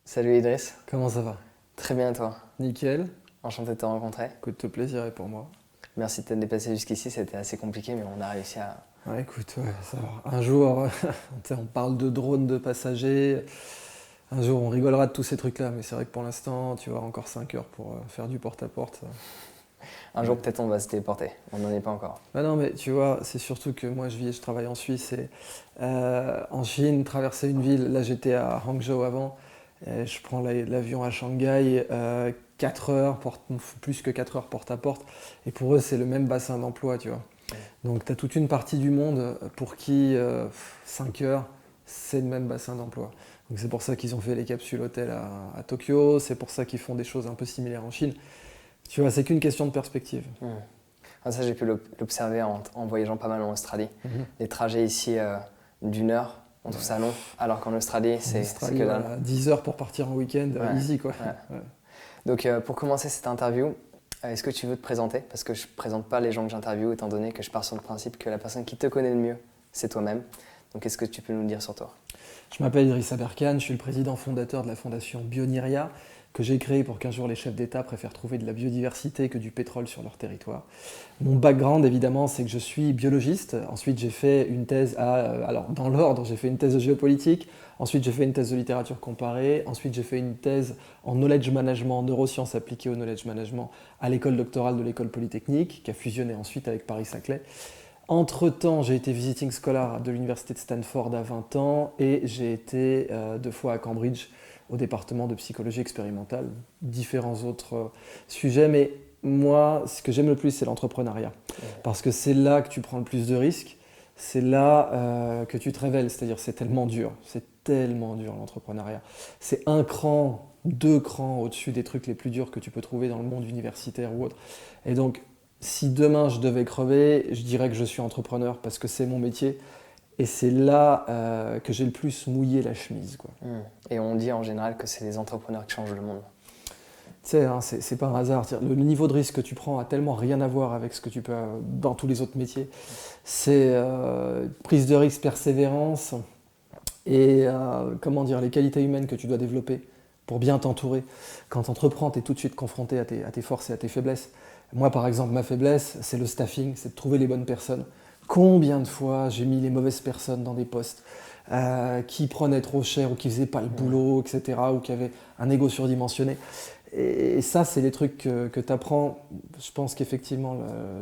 Salut Idriss, Comment ça va? très bien toi, Nickel. enchanté de te rencontrer. Écoute, tout plaisir est pour moi. Merci de t'être déplacé jusqu'ici, c'était assez compliqué mais on a réussi à... Ouais, écoute, ouais, ça va. Un jour, tu sais, on parle de drones de passagers. Un jour, on rigolera de tous ces trucs-là. Mais c'est vrai que pour l'instant, tu vois, encore 5 heures pour faire du porte-à-porte. Un jour Ouais. peut-être on va se téléporter, on n'en est pas encore. Bah non, mais tu vois, c'est surtout que moi, je vis et je travaille en Suisse. Et en Chine, traverser une ville, là, j'étais à Hangzhou avant. Et je prends l'avion à Shanghai, 4 heures, plus que 4 heures porte-à-porte. Et pour eux, c'est le même bassin d'emploi, tu vois. Donc tu as toute une partie du monde pour qui 5 heures, c'est le même bassin d'emploi. Donc c'est pour ça qu'ils ont fait les capsules hôtels à Tokyo, c'est pour ça qu'ils font des choses un peu similaires en Chine. Tu vois, c'est qu'une question de perspective. Hmm. Ah, ça j'ai pu l'observer en voyageant pas mal en Australie. Mhm. Les trajets ici d'une heure, on trouve ça long, alors qu'en Australie En c'est Australie, que dalle. voilà, 10 heures pour partir en week-end, Ouais, easy quoi. ouais. Ouais. Donc pour commencer cette interview, est-ce que tu veux te présenter? Parce que je ne présente pas les gens que j'interviewe étant donné que je pars sur le principe que la personne qui te connaît le mieux, c'est toi-même. Donc est-ce que tu peux nous dire sur toi? Je m'appelle Idriss Aberkan, je suis le président fondateur de la fondation Bioniria, que j'ai créée pour qu'un jour les chefs d'État préfèrent trouver de la biodiversité que du pétrole sur leur territoire. Mon background, évidemment, c'est que je suis biologiste. Ensuite, j'ai fait une thèse alors dans l'ordre, j'ai fait une thèse de géopolitique. Ensuite, j'ai fait une thèse de littérature comparée. Ensuite, j'ai fait une thèse en knowledge management, neurosciences appliquées au knowledge management à l'école doctorale de l'école polytechnique, qui a fusionné ensuite avec Paris-Saclay. Entre-temps, j'ai été visiting scholar de l'université de Stanford à 20 ans et j'ai été 2 fois à Cambridge au département de psychologie expérimentale, différents autres sujets, mais moi, ce que j'aime le plus, c'est l'entrepreneuriat. Parce que c'est là que tu prends le plus de risques, c'est là que tu te révèles, c'est-à-dire c'est tellement dur l'entrepreneuriat. C'est un cran, 2 crans au-dessus des trucs les plus durs que tu peux trouver dans le monde universitaire ou autre. Et donc, si demain je devais crever, je dirais que je suis entrepreneur parce que c'est mon métier et c'est là que j'ai le plus mouillé la chemise, quoi. Hmm. Et on dit en général que c'est les entrepreneurs qui changent le monde. Tu sais, hein, c'est pas un hasard. Le niveau de risque que tu prends a tellement rien à voir avec ce que tu peux dans tous les autres métiers. C'est prise de risque, persévérance et comment dire, les qualités humaines que tu dois développer pour bien t'entourer. Quand tu entreprends, tu es tout de suite confronté à tes forces et à tes faiblesses. Moi, par exemple, ma faiblesse, c'est le staffing, c'est de trouver les bonnes personnes. Combien de fois j'ai mis les mauvaises personnes dans des postes qui prenaient trop cher ou qui faisaient pas le boulot, etc., ou qui avaient un ego surdimensionné. Et ça, c'est les trucs que tu apprends. Je pense qu'effectivement,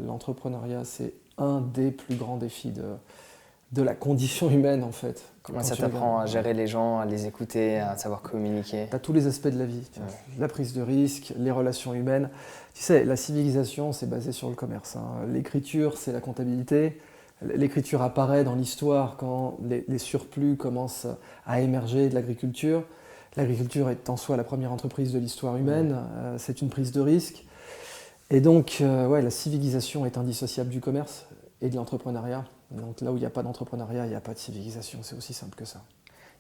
l'entrepreneuriat, c'est un des plus grands défis de la condition humaine, en fait. Ouais, Quand ça tu regardes. t'apprend à gérer les gens, à les écouter, à savoir communiquer. Tu as tous les aspects de la vie. Tu vois. La prise de risque, les relations humaines. Tu sais, la civilisation, c'est basé sur le commerce, hein. L'écriture, c'est la comptabilité. L'écriture apparaît dans l'histoire quand les surplus commencent à émerger de l'agriculture. L'agriculture est en soi la première entreprise de l'histoire humaine. C'est une prise de risque. Et donc, ouais, la civilisation est indissociable du commerce et de l'entrepreneuriat. Donc là où il n'y a pas d'entrepreneuriat, il n'y a pas de civilisation. C'est aussi simple que ça.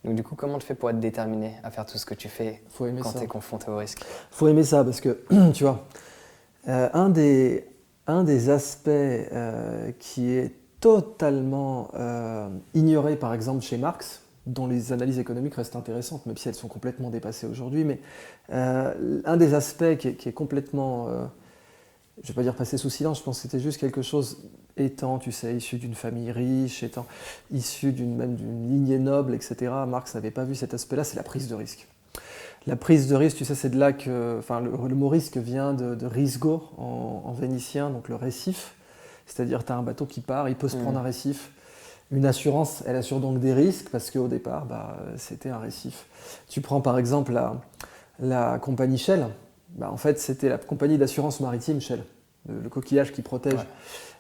Donc du coup, comment tu fais pour être déterminé à faire tout ce que tu fais Faut aimer quand ça. tu es confronté au risque? Faut aimer ça parce que, tu vois, un des aspects qui est totalement ignoré, par exemple, chez Marx, dont les analyses économiques restent intéressantes, même si elles sont complètement dépassées aujourd'hui, mais un des aspects qui est complètement, je ne vais pas dire passé sous silence, je pense que c'était juste quelque chose étant, tu sais, issu d'une famille riche, étant issu même d'une lignée noble, etc. Marx n'avait pas vu cet aspect-là, c'est la prise de risque. La prise de risque, tu sais, c'est de là que. Enfin, le mot risque vient de risgo en vénitien, donc le récif. C'est-à-dire, tu as un bateau qui part, il peut se prendre un récif. Une assurance, elle assure donc des risques parce qu'au départ, c'était un récif. Tu prends par exemple la compagnie Shell. En fait, c'était la compagnie d'assurance maritime Shell, le coquillage qui protège. Ouais.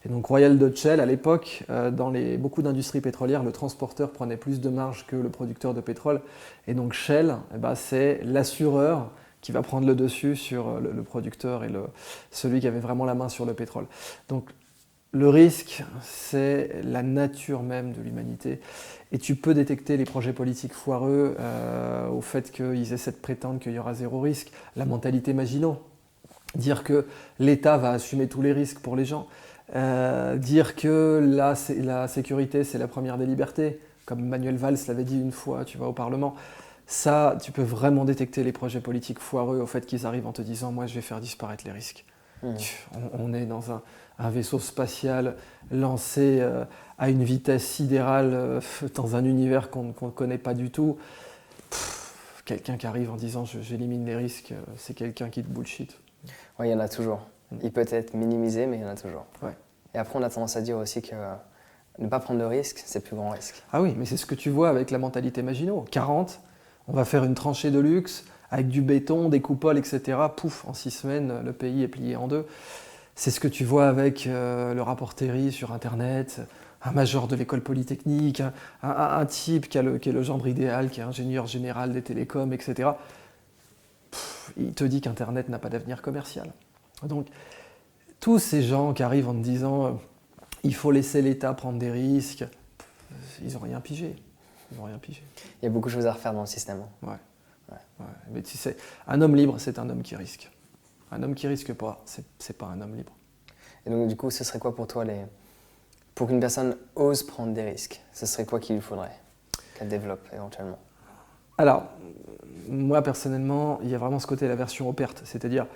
Et donc Royal Dutch Shell, à l'époque, dans beaucoup d'industries pétrolières, le transporteur prenait plus de marge que le producteur de pétrole. Et donc Shell, c'est l'assureur qui va prendre le dessus sur le producteur et celui qui avait vraiment la main sur le pétrole. Donc le risque, c'est la nature même de l'humanité. Et tu peux détecter les projets politiques foireux au fait qu'ils essaient de prétendre qu'il y aura zéro risque. La mentalité Maginot. Dire que l'État va assumer tous les risques pour les gens. Dire que la sécurité, c'est la première des libertés, comme Manuel Valls l'avait dit une fois, tu vois, au Parlement. Ça, tu peux vraiment détecter les projets politiques foireux au fait qu'ils arrivent en te disant « moi je vais faire disparaître les risques ». On est dans un vaisseau spatial lancé à une vitesse sidérale dans un univers qu'on ne connaît pas du tout. Quelqu'un qui arrive en disant j'élimine les risques, c'est quelqu'un qui te bullshit. Oui, il y en a toujours. Il peut être minimisé, mais il y en a toujours. Ouais. Et après, on a tendance à dire aussi que ne pas prendre de risque, c'est le plus grand risque. Ah oui, mais c'est ce que tu vois avec la mentalité Maginot. 40, on va faire une tranchée de luxe avec du béton, des coupoles, etc. Pouf, en 6 semaines, le pays est plié en deux. C'est ce que tu vois avec le rapport Terry sur Internet, un major de l'école polytechnique, un type qui est le gendre idéal, qui est ingénieur général des télécoms, etc. Il te dit qu'Internet n'a pas d'avenir commercial. Donc, tous ces gens qui arrivent en te disant il faut laisser l'État prendre des risques, ils n'ont rien pigé. Ils n'ont rien pigé. Il y a beaucoup de choses à refaire dans le système. Ouais. Mais tu sais, un homme libre, c'est un homme qui risque. Un homme qui risque pas, c'est pas un homme libre. Et donc, du coup, ce serait quoi pour toi pour qu'une personne ose prendre des risques, ce serait quoi qu'il lui faudrait qu'elle développe éventuellement? Alors, moi personnellement, il y a vraiment ce côté, la version aux pertes. C'est-à-dire,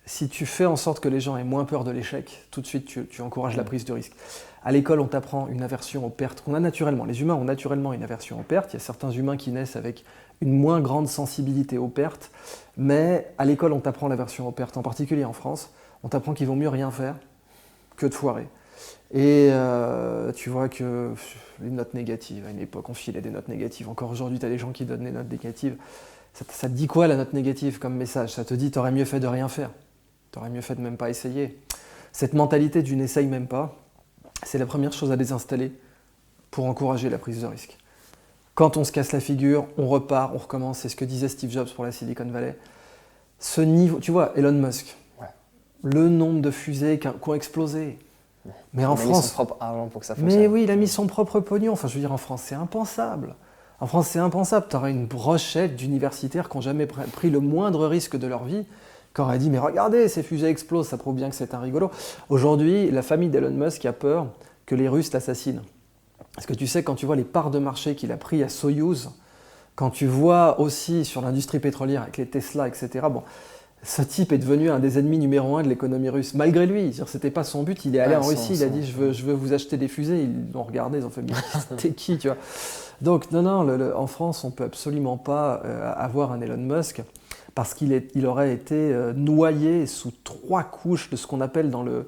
si tu fais en sorte que les gens aient moins peur de l'échec, tout de suite tu encourages la prise de risque. À l'école, on t'apprend une aversion aux pertes qu'on a naturellement. Les humains ont naturellement une aversion aux pertes. Il y a certains humains qui naissent avec une moins grande sensibilité aux pertes. Mais à l'école, on t'apprend l'aversion aux pertes, en particulier en France. On t'apprend qu'il vaut mieux rien faire que de foirer. Et tu vois que les notes négatives, à une époque, on filait des notes négatives. Encore aujourd'hui, tu as des gens qui donnent des notes négatives. Ça te dit quoi, la note négative, comme message? Ça te dit, t'aurais mieux fait de rien faire. T'aurais mieux fait de même pas essayer. Cette mentalité du n'essaye même pas, c'est la première chose à désinstaller pour encourager la prise de risque. Quand on se casse la figure, on repart, on recommence. C'est ce que disait Steve Jobs pour la Silicon Valley. Ce niveau, tu vois, Elon Musk, le nombre de fusées qui ont explosé. Mais en France, il a mis son propre argent pour que ça fonctionne. Mais oui, il a mis son propre pognon. Enfin, je veux dire, en France, c'est impensable. En France, c'est impensable. Tu aurais une brochette d'universitaires qui n'ont jamais pris le moindre risque de leur vie, qui auraient dit, mais regardez, ces fusées explosent, ça prouve bien que c'est un rigolo. Aujourd'hui, la famille d'Elon Musk a peur que les Russes l'assassinent. Parce que tu sais, quand tu vois les parts de marché qu'il a pris à Soyouz, quand tu vois aussi sur l'industrie pétrolière avec les Tesla, etc., bon, ce type est devenu un des ennemis numéro 1 de l'économie russe, malgré lui. C'était pas son but, il est allé en Russie, il a dit je veux vous acheter des fusées, ils l'ont regardé, ils ont fait mais t'es qui, tu vois. Donc non, en France, on peut absolument pas avoir un Elon Musk parce qu'il aurait été noyé sous 3 couches de ce qu'on appelle dans le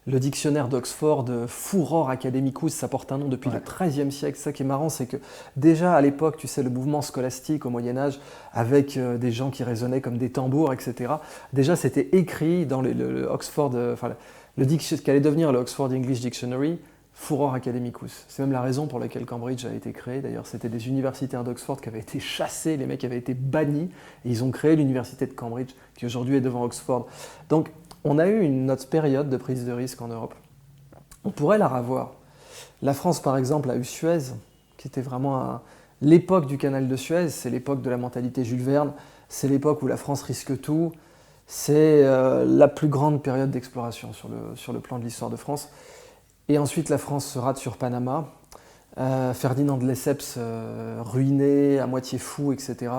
dictionnaire d'Oxford, Furor Academicus, ça porte un nom depuis le XIIIe siècle. Ça qui est marrant, c'est que déjà à l'époque, tu sais, le mouvement scolastique au Moyen-Âge, avec des gens qui résonnaient comme des tambours, etc., déjà c'était écrit dans le Oxford, ce qu'allait devenir le Oxford English Dictionary, Furor Academicus. C'est même la raison pour laquelle Cambridge a été créé. D'ailleurs, c'était des universitaires d'Oxford qui avaient été chassés, les mecs avaient été bannis, et ils ont créé l'université de Cambridge, qui aujourd'hui est devant Oxford. Donc, on a eu notre période de prise de risque en Europe. On pourrait la revoir. La France, par exemple, a eu Suez, qui était vraiment l'époque du canal de Suez, c'est l'époque de la mentalité Jules Verne, c'est l'époque où la France risque tout, c'est la plus grande période d'exploration sur le plan de l'histoire de France. Et ensuite, la France se rate sur Panama, Ferdinand de Lesseps ruiné, à moitié fou, etc.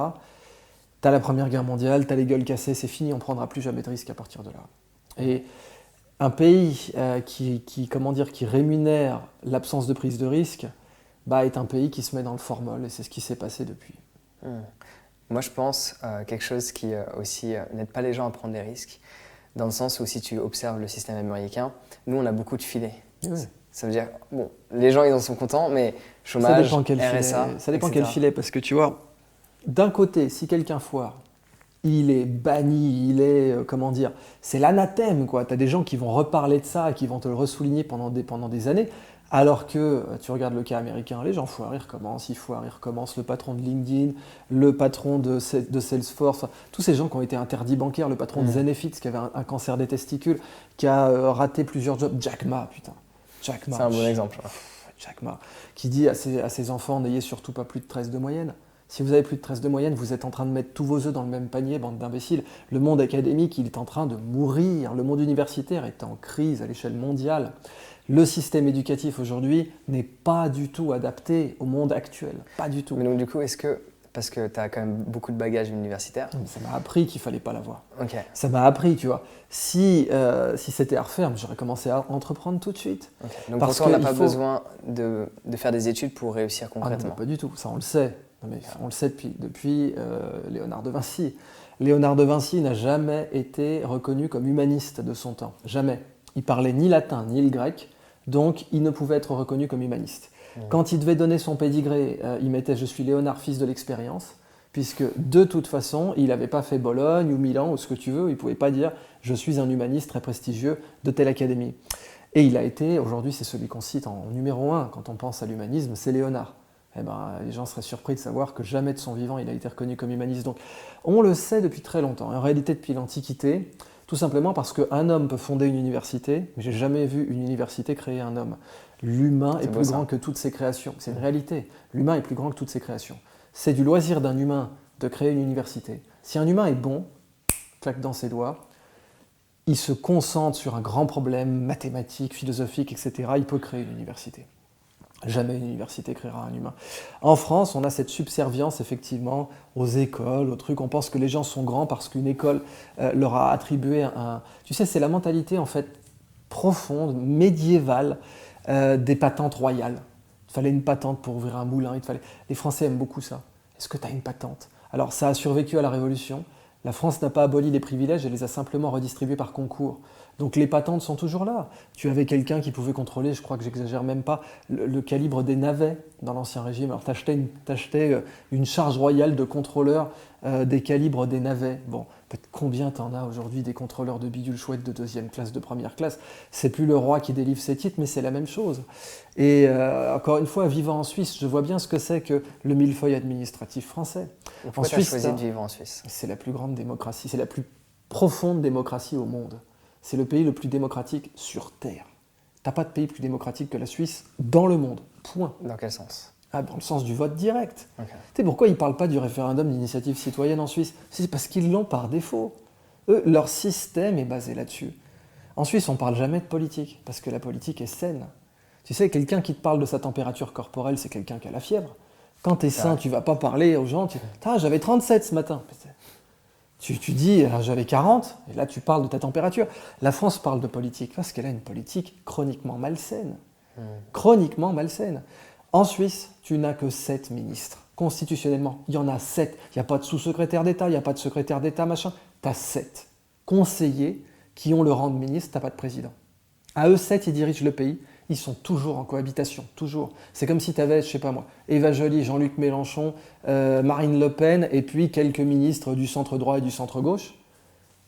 T'as la Première Guerre mondiale, t'as les gueules cassées, c'est fini, on ne prendra plus jamais de risque à partir de là. Et un pays qui rémunère l'absence de prise de risque est un pays qui se met dans le formol, et c'est ce qui s'est passé depuis. Moi, je pense quelque chose qui aussi n'aide pas les gens à prendre des risques, dans le sens où si tu observes le système américain, nous, on a beaucoup de filets. Oui. Ça veut dire, bon, les gens, ils en sont contents, mais chômage, RSA, ça dépend quel filet, parce que tu vois, d'un côté, si quelqu'un foire, il est banni, c'est l'anathème, quoi. T'as des gens qui vont reparler de ça, qui vont te le ressouligner pendant des années, alors que tu regardes le cas américain, les gens foirent, ils recommencent, le patron de LinkedIn, le patron de Salesforce, tous ces gens qui ont été interdits bancaires, le patron de Zenefits qui avait un cancer des testicules, qui a raté plusieurs jobs, Jack Ma, c'est un bon exemple. Jack Ma, qui dit à ses enfants, n'ayez surtout pas plus de 13 de moyenne. Si vous avez plus de 13 de moyenne, vous êtes en train de mettre tous vos œufs dans le même panier, bande d'imbéciles. Le monde académique, il est en train de mourir. Le monde universitaire est en crise à l'échelle mondiale. Le système éducatif aujourd'hui n'est pas du tout adapté au monde actuel. Pas du tout. Mais donc du coup, est-ce que parce que tu as quand même beaucoup de bagages universitaires. Ça m'a appris qu'il ne fallait pas l'avoir. Ok. Ça m'a appris, tu vois. Si c'était à refaire, j'aurais commencé à entreprendre tout de suite. Okay. Donc parce pour toi, on n'a pas besoin de faire des études pour réussir concrètement. Non, pas du tout, ça on le sait. Non, mais on le sait depuis Léonard de Vinci. Léonard de Vinci n'a jamais été reconnu comme humaniste de son temps. Jamais. Il parlait ni latin ni le grec, donc il ne pouvait être reconnu comme humaniste. Quand il devait donner son pédigré, il mettait « Je suis Léonard, fils de l'expérience », puisque de toute façon, il n'avait pas fait Bologne ou Milan ou ce que tu veux, il ne pouvait pas dire « Je suis un humaniste très prestigieux de telle académie ». Et il a été, aujourd'hui c'est celui qu'on cite en numéro 1 quand on pense à l'humanisme, c'est Léonard. Eh ben, les gens seraient surpris de savoir que jamais de son vivant il a été reconnu comme humaniste. Donc on le sait depuis très longtemps, en réalité depuis l'Antiquité, tout simplement parce qu'un homme peut fonder une université, mais j'ai jamais vu une université créer un homme. L'humain est plus grand que toutes ses créations. C'est une réalité. L'humain est plus grand que toutes ses créations. C'est du loisir d'un humain de créer une université. Si un humain est bon, claque dans ses doigts, il se concentre sur un grand problème mathématique, philosophique, etc., il peut créer une université. Jamais une université créera un humain. En France, on a cette subservience effectivement aux écoles, aux trucs. On pense que les gens sont grands parce qu'une école leur a attribué un... Tu sais, c'est la mentalité en fait profonde, médiévale, des patentes royales. Il fallait une patente pour ouvrir un moulin. Les Français aiment beaucoup ça. Est-ce que tu as une patente? Alors ça a survécu à la Révolution. La France n'a pas aboli les privilèges, elle les a simplement redistribués par concours. Donc les patentes sont toujours là. Tu avais quelqu'un qui pouvait contrôler, je crois que j'exagère même pas, le calibre des navets dans l'Ancien Régime. Alors t'achetais une charge royale de contrôleur des calibres des navets. Bon, peut-être combien t'en as aujourd'hui des contrôleurs de bidule chouette de 2e classe, de 1re classe. C'est plus le roi qui délivre ses titres, mais c'est la même chose. Et encore une fois, vivant en Suisse, je vois bien ce que c'est que le millefeuille administratif français. Pourquoi tu as choisi de vivre en Suisse? C'est la plus grande démocratie, c'est la plus profonde démocratie au monde. C'est le pays le plus démocratique sur Terre. T'as pas de pays plus démocratique que la Suisse dans le monde. Point. Dans quel sens? Dans le sens du vote direct. Okay. Tu sais pourquoi ils ne parlent pas du référendum d'initiative citoyenne en Suisse? C'est parce qu'ils l'ont par défaut. Eux, leur système est basé là-dessus. En Suisse, on ne parle jamais de politique, parce que la politique est saine. Tu sais, quelqu'un qui te parle de sa température corporelle, c'est quelqu'un qui a la fièvre. Quand tu es sain, tu ne vas pas parler aux gens, j'avais 37 ce matin. Tu dis, j'avais 40, et là tu parles de ta température. La France parle de politique parce qu'elle a une politique chroniquement malsaine. Chroniquement malsaine. En Suisse, tu n'as que 7 ministres. Constitutionnellement, il y en a 7. Il n'y a pas de sous-secrétaire d'État, il n'y a pas de secrétaire d'État, machin. Tu as 7 conseillers qui ont le rang de ministre, tu n'as pas de président. À eux 7, ils dirigent le pays. Ils sont toujours en cohabitation, toujours. C'est comme si tu avais, je sais pas moi, Eva Joly, Jean-Luc Mélenchon, Marine Le Pen, et puis quelques ministres du centre droit et du centre gauche.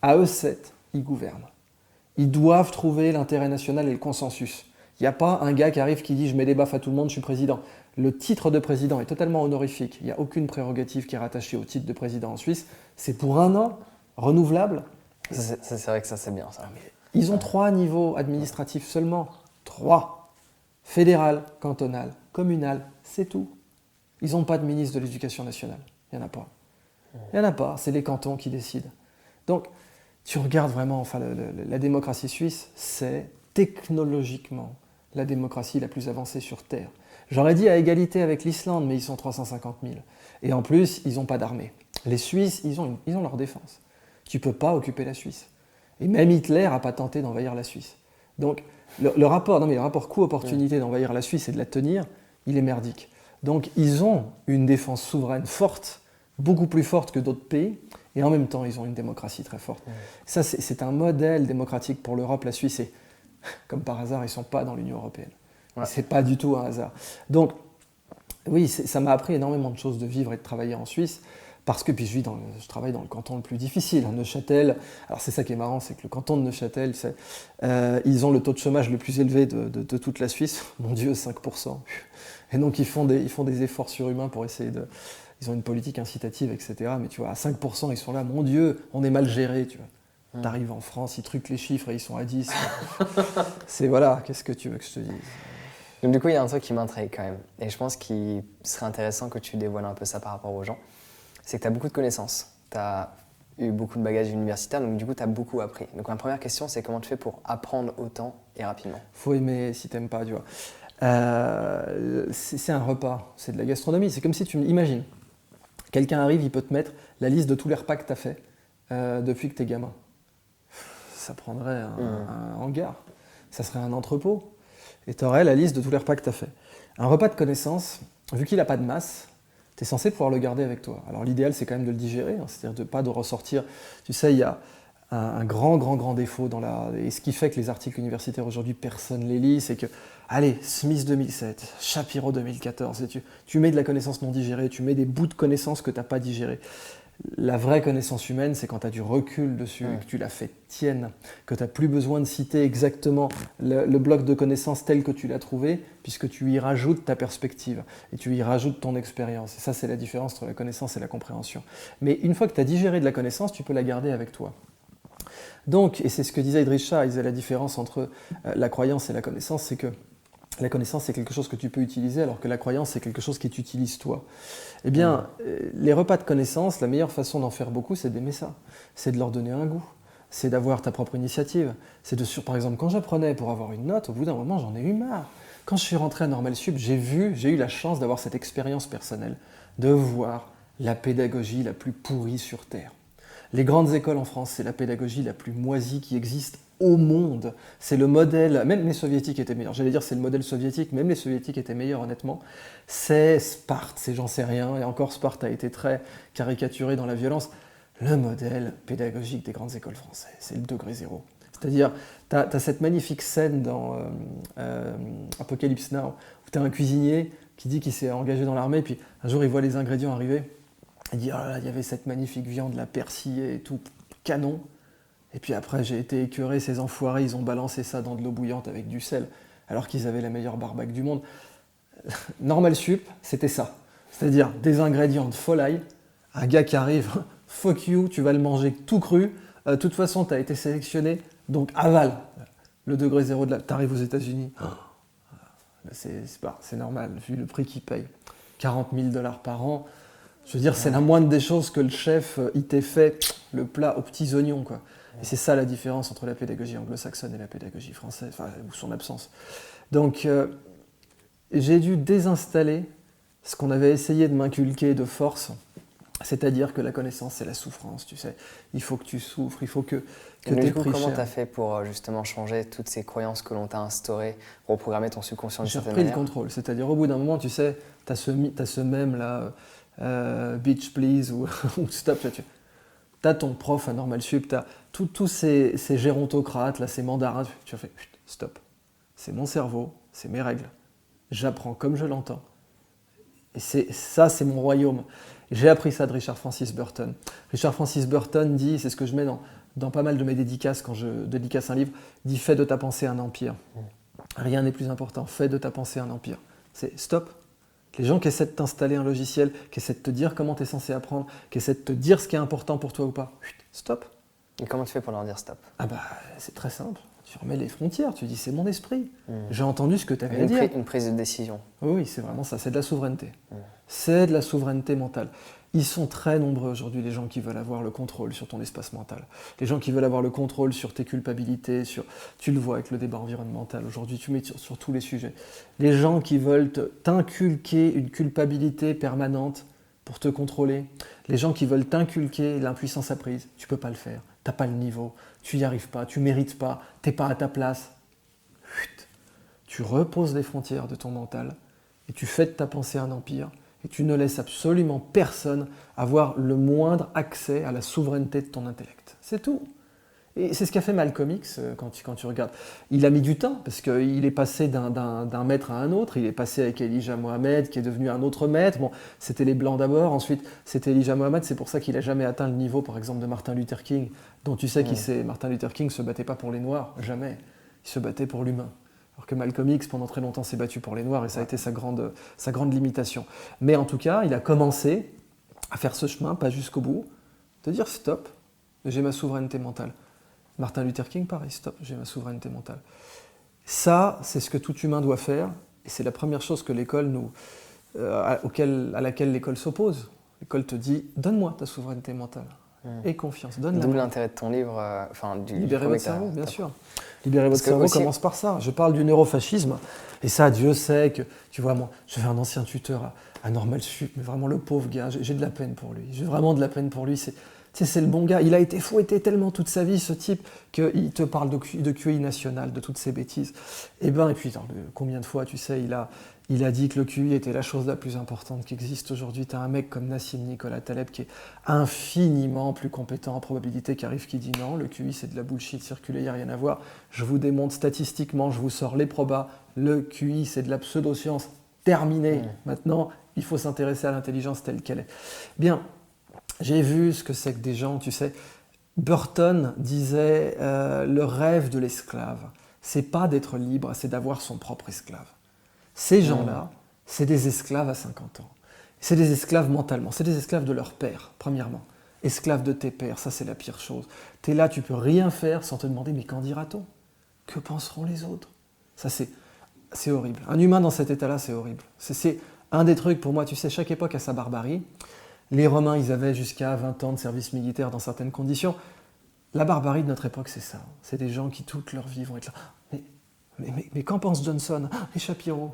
À eux 7, ils gouvernent. Ils doivent trouver l'intérêt national et le consensus. Il n'y a pas un gars qui arrive qui dit « je mets des baffes à tout le monde, je suis président ». Le titre de président est totalement honorifique. Il n'y a aucune prérogative qui est rattachée au titre de président en Suisse. C'est pour 1 an, renouvelable. C'est vrai que ça, c'est bien ça. Ils ont 3 niveaux administratifs seulement. 3. Fédéral, cantonal, communal, c'est tout. Ils n'ont pas de ministre de l'Éducation nationale. Il n'y en a pas. Il n'y en a pas, c'est les cantons qui décident. Donc, tu regardes vraiment, la démocratie suisse, c'est technologiquement la démocratie la plus avancée sur Terre. J'aurais dit à égalité avec l'Islande, mais ils sont 350 000. Et en plus, ils n'ont pas d'armée. Les Suisses, ils ont leur défense. Tu ne peux pas occuper la Suisse. Et même Hitler n'a pas tenté d'envahir la Suisse. Donc, le rapport coût-opportunité d'envahir la Suisse et de la tenir, il est merdique. Donc, ils ont une défense souveraine forte, beaucoup plus forte que d'autres pays, et en même temps, ils ont une démocratie très forte. Ça, c'est un modèle démocratique pour l'Europe, la Suisse, et comme par hasard, ils ne sont pas dans l'Union européenne. Ouais. Ce n'est pas du tout un hasard. Donc, oui, ça m'a appris énormément de choses de vivre et de travailler en Suisse, parce que puis je travaille dans le canton le plus difficile, à Neuchâtel. Alors c'est ça qui est marrant, c'est que le canton de Neuchâtel, ils ont le taux de chômage le plus élevé de toute la Suisse. Mon Dieu, 5%. Et donc ils font des efforts surhumains pour essayer de... Ils ont une politique incitative, etc. Mais tu vois, à 5%, ils sont là, mon Dieu, on est mal géré, tu vois. T'arrives en France, ils truquent les chiffres et ils sont à 10. C'est voilà, qu'est-ce que tu veux que je te dise? Donc du coup, il y a un truc qui m'intrigue quand même. Et je pense qu'il serait intéressant que tu dévoiles un peu ça par rapport aux gens. C'est que tu as beaucoup de connaissances, tu as eu beaucoup de bagages universitaires, donc du coup tu as beaucoup appris. Donc ma première question, c'est comment tu fais pour apprendre autant et rapidement? Faut aimer si t'aimes pas, tu vois. C'est un repas, c'est de la gastronomie. C'est comme si tu imagines, Quelqu'un arrive, il peut te mettre la liste de tous les repas que tu as fait depuis que tu es gamin. Ça prendrait un hangar, ça serait un entrepôt. Et tu aurais la liste de tous les repas que tu as fait. Un repas de connaissance, vu qu'il n'a pas de masse, tu es censé pouvoir le garder avec toi. Alors l'idéal, c'est quand même de le digérer, hein, c'est-à-dire de pas de ressortir. Tu sais, il y a un grand défaut et ce qui fait que les articles universitaires aujourd'hui, personne ne les lit, c'est que, allez, Smith 2007, Shapiro 2014, et tu mets de la connaissance non digérée, tu mets des bouts de connaissances que tu n'as pas digérées. La vraie connaissance humaine, c'est quand tu as du recul dessus, que tu l'as fait tienne, que tu n'as plus besoin de citer exactement le bloc de connaissances tel que tu l'as trouvé, puisque tu y rajoutes ta perspective et tu y rajoutes ton expérience. Et ça, c'est la différence entre la connaissance et la compréhension. Mais une fois que tu as digéré de la connaissance, tu peux la garder avec toi. Donc, et c'est ce que disait Idriss Shah, il disait la différence entre la croyance et la connaissance, c'est que la connaissance, c'est quelque chose que tu peux utiliser, alors que la croyance, c'est quelque chose qui t'utilise toi. Eh bien, les repas de connaissances, la meilleure façon d'en faire beaucoup, c'est d'aimer ça. C'est de leur donner un goût. C'est d'avoir ta propre initiative. Par exemple, quand j'apprenais pour avoir une note, au bout d'un moment, j'en ai eu marre. Quand je suis rentré à Normal Sup, j'ai eu la chance d'avoir cette expérience personnelle, de voir la pédagogie la plus pourrie sur Terre. Les grandes écoles en France, c'est la pédagogie la plus moisie qui existe au monde. C'est le modèle, même les soviétiques étaient meilleurs. J'allais dire c'est le modèle soviétique, même les soviétiques étaient meilleurs honnêtement. C'est Sparte, j'en sais rien, et encore Sparte a été très caricaturé dans la violence. Le modèle pédagogique des grandes écoles françaises, c'est le degré zéro. C'est-à-dire, tu as cette magnifique scène dans Apocalypse Now, où tu as un cuisinier qui dit qu'il s'est engagé dans l'armée, puis un jour il voit les ingrédients arriver, il dit, oh là là, il y avait cette magnifique viande, la persillée et tout, canon. Et puis après, j'ai été écœuré, ces enfoirés, ils ont balancé ça dans de l'eau bouillante avec du sel, alors qu'ils avaient la meilleure barbaque du monde. Normal Sup, c'était ça. C'est-à-dire des ingrédients de folie, un gars qui arrive, fuck you, tu vas le manger tout cru, de toute façon, tu as été sélectionné, donc avale. Le degré zéro de la... T'arrives aux États-Unis, c'est normal, vu le prix qu'ils payent. 40 000 $ par an. Je veux dire, c'est la moindre des choses que le chef, il t'ait fait le plat aux petits oignons, quoi. Et c'est ça la différence entre la pédagogie anglo-saxonne et la pédagogie française, ou son absence. Donc, j'ai dû désinstaller ce qu'on avait essayé de m'inculquer de force, c'est-à-dire que la connaissance, c'est la souffrance, tu sais. Il faut que tu souffres, il faut que tu aies pris cher. Comment tu as fait pour justement changer toutes ces croyances que l'on t'a instaurées, reprogrammer ton subconscient d'une certaine manière ? J'ai repris le contrôle, c'est-à-dire au bout d'un moment, tu sais, tu as ce même là... Beach Please ou Stop. Tu as ton prof à Normal Sup, tu as tous ces gérontocrates, là, ces mandarins, tu as fait stop. C'est mon cerveau, c'est mes règles. J'apprends comme je l'entends. Et c'est mon royaume. J'ai appris ça de Richard Francis Burton. Richard Francis Burton dit, c'est ce que je mets dans pas mal de mes dédicaces quand je dédicace un livre, dit fais de ta pensée un empire. Rien n'est plus important, fais de ta pensée un empire. C'est stop. Les gens qui essaient de t'installer un logiciel, qui essaient de te dire comment tu es censé apprendre, qui essaient de te dire ce qui est important pour toi ou pas, stop. Et comment tu fais pour leur dire stop ? C'est très simple. Tu remets les frontières, tu dis c'est mon esprit. J'ai entendu ce que tu avais à dire. Une prise de décision. Oui, c'est vraiment ça, c'est de la souveraineté. C'est de la souveraineté mentale. Ils sont très nombreux aujourd'hui, les gens qui veulent avoir le contrôle sur ton espace mental. Les gens qui veulent avoir le contrôle sur tes culpabilités, tu le vois avec le débat environnemental. Aujourd'hui, tu mets sur tous les sujets. Les gens qui veulent t'inculquer une culpabilité permanente pour te contrôler. Les gens qui veulent t'inculquer l'impuissance apprise. Tu ne peux pas le faire. Tu n'as pas le niveau. Tu n'y arrives pas. Tu ne mérites pas. Tu n'es pas à ta place. Tu reposes les frontières de ton mental et tu fais de ta pensée un empire. Et tu ne laisses absolument personne avoir le moindre accès à la souveraineté de ton intellect. C'est tout. Et c'est ce qu'a fait Malcolm X quand tu regardes. Il a mis du temps, parce qu'il est passé d'un maître à un autre. Il est passé avec Elijah Muhammad, qui est devenu un autre maître. Bon, c'était les Blancs d'abord, ensuite c'était Elijah Muhammad. C'est pour ça qu'il n'a jamais atteint le niveau, par exemple, de Martin Luther King, dont tu sais Martin Luther King ne se battait pas pour les Noirs, jamais. Il se battait pour l'humain. Alors que Malcolm X, pendant très longtemps, s'est battu pour les Noirs et ça a été sa grande limitation. Mais en tout cas, il a commencé à faire ce chemin, pas jusqu'au bout, de dire stop, j'ai ma souveraineté mentale. Martin Luther King, pareil, stop, j'ai ma souveraineté mentale. Ça, c'est ce que tout humain doit faire et c'est la première chose que l'école à laquelle l'école s'oppose. L'école te dit, donne-moi ta souveraineté mentale. et confiance. Donne D'où la main. l'intérêt de ton livre, Libérez premier votre que t'as- cerveau, bien t'as- sûr. Libérer votre cerveau aussi- commence par ça. Je parle du neurofascisme. Et ça, Dieu sait que, tu vois, moi, j'avais un ancien tuteur à Normal Sup, mais vraiment le pauvre gars, j'ai de la peine pour lui. J'ai vraiment de la peine pour lui. C'est le bon gars. Il a été fouetté tellement toute sa vie, ce type, qu'il te parle de QI national, de toutes ces bêtises. Et puis, combien de fois, tu sais, il a dit que le QI était la chose la plus importante qui existe aujourd'hui. Tu as un mec comme Nassim Nicolas Taleb qui est infiniment plus compétent en probabilité qu'arrive qui dit non, le QI c'est de la bullshit circulée, il n'y a rien à voir. Je vous démontre statistiquement, je vous sors les probas, le QI c'est de la pseudo-science terminée. Maintenant, il faut s'intéresser à l'intelligence telle qu'elle est. Bien, j'ai vu ce que c'est que des gens, tu sais, Burton disait le rêve de l'esclave, c'est pas d'être libre, c'est d'avoir son propre esclave. Ces gens-là, c'est des esclaves à 50 ans. C'est des esclaves mentalement, c'est des esclaves de leur père, premièrement. Esclaves de tes pères, ça c'est la pire chose. Tu es là, tu peux rien faire sans te demander, mais qu'en dira-t-on? Que penseront les autres? Ça c'est horrible. Un humain dans cet état-là, c'est horrible. C'est un des trucs, pour moi, tu sais, chaque époque a sa barbarie. Les Romains, ils avaient jusqu'à 20 ans de service militaire dans certaines conditions. La barbarie de notre époque, c'est ça. C'est des gens qui, toute leur vie, vont être là. Mais qu'en pense Johnson? Les Shapiro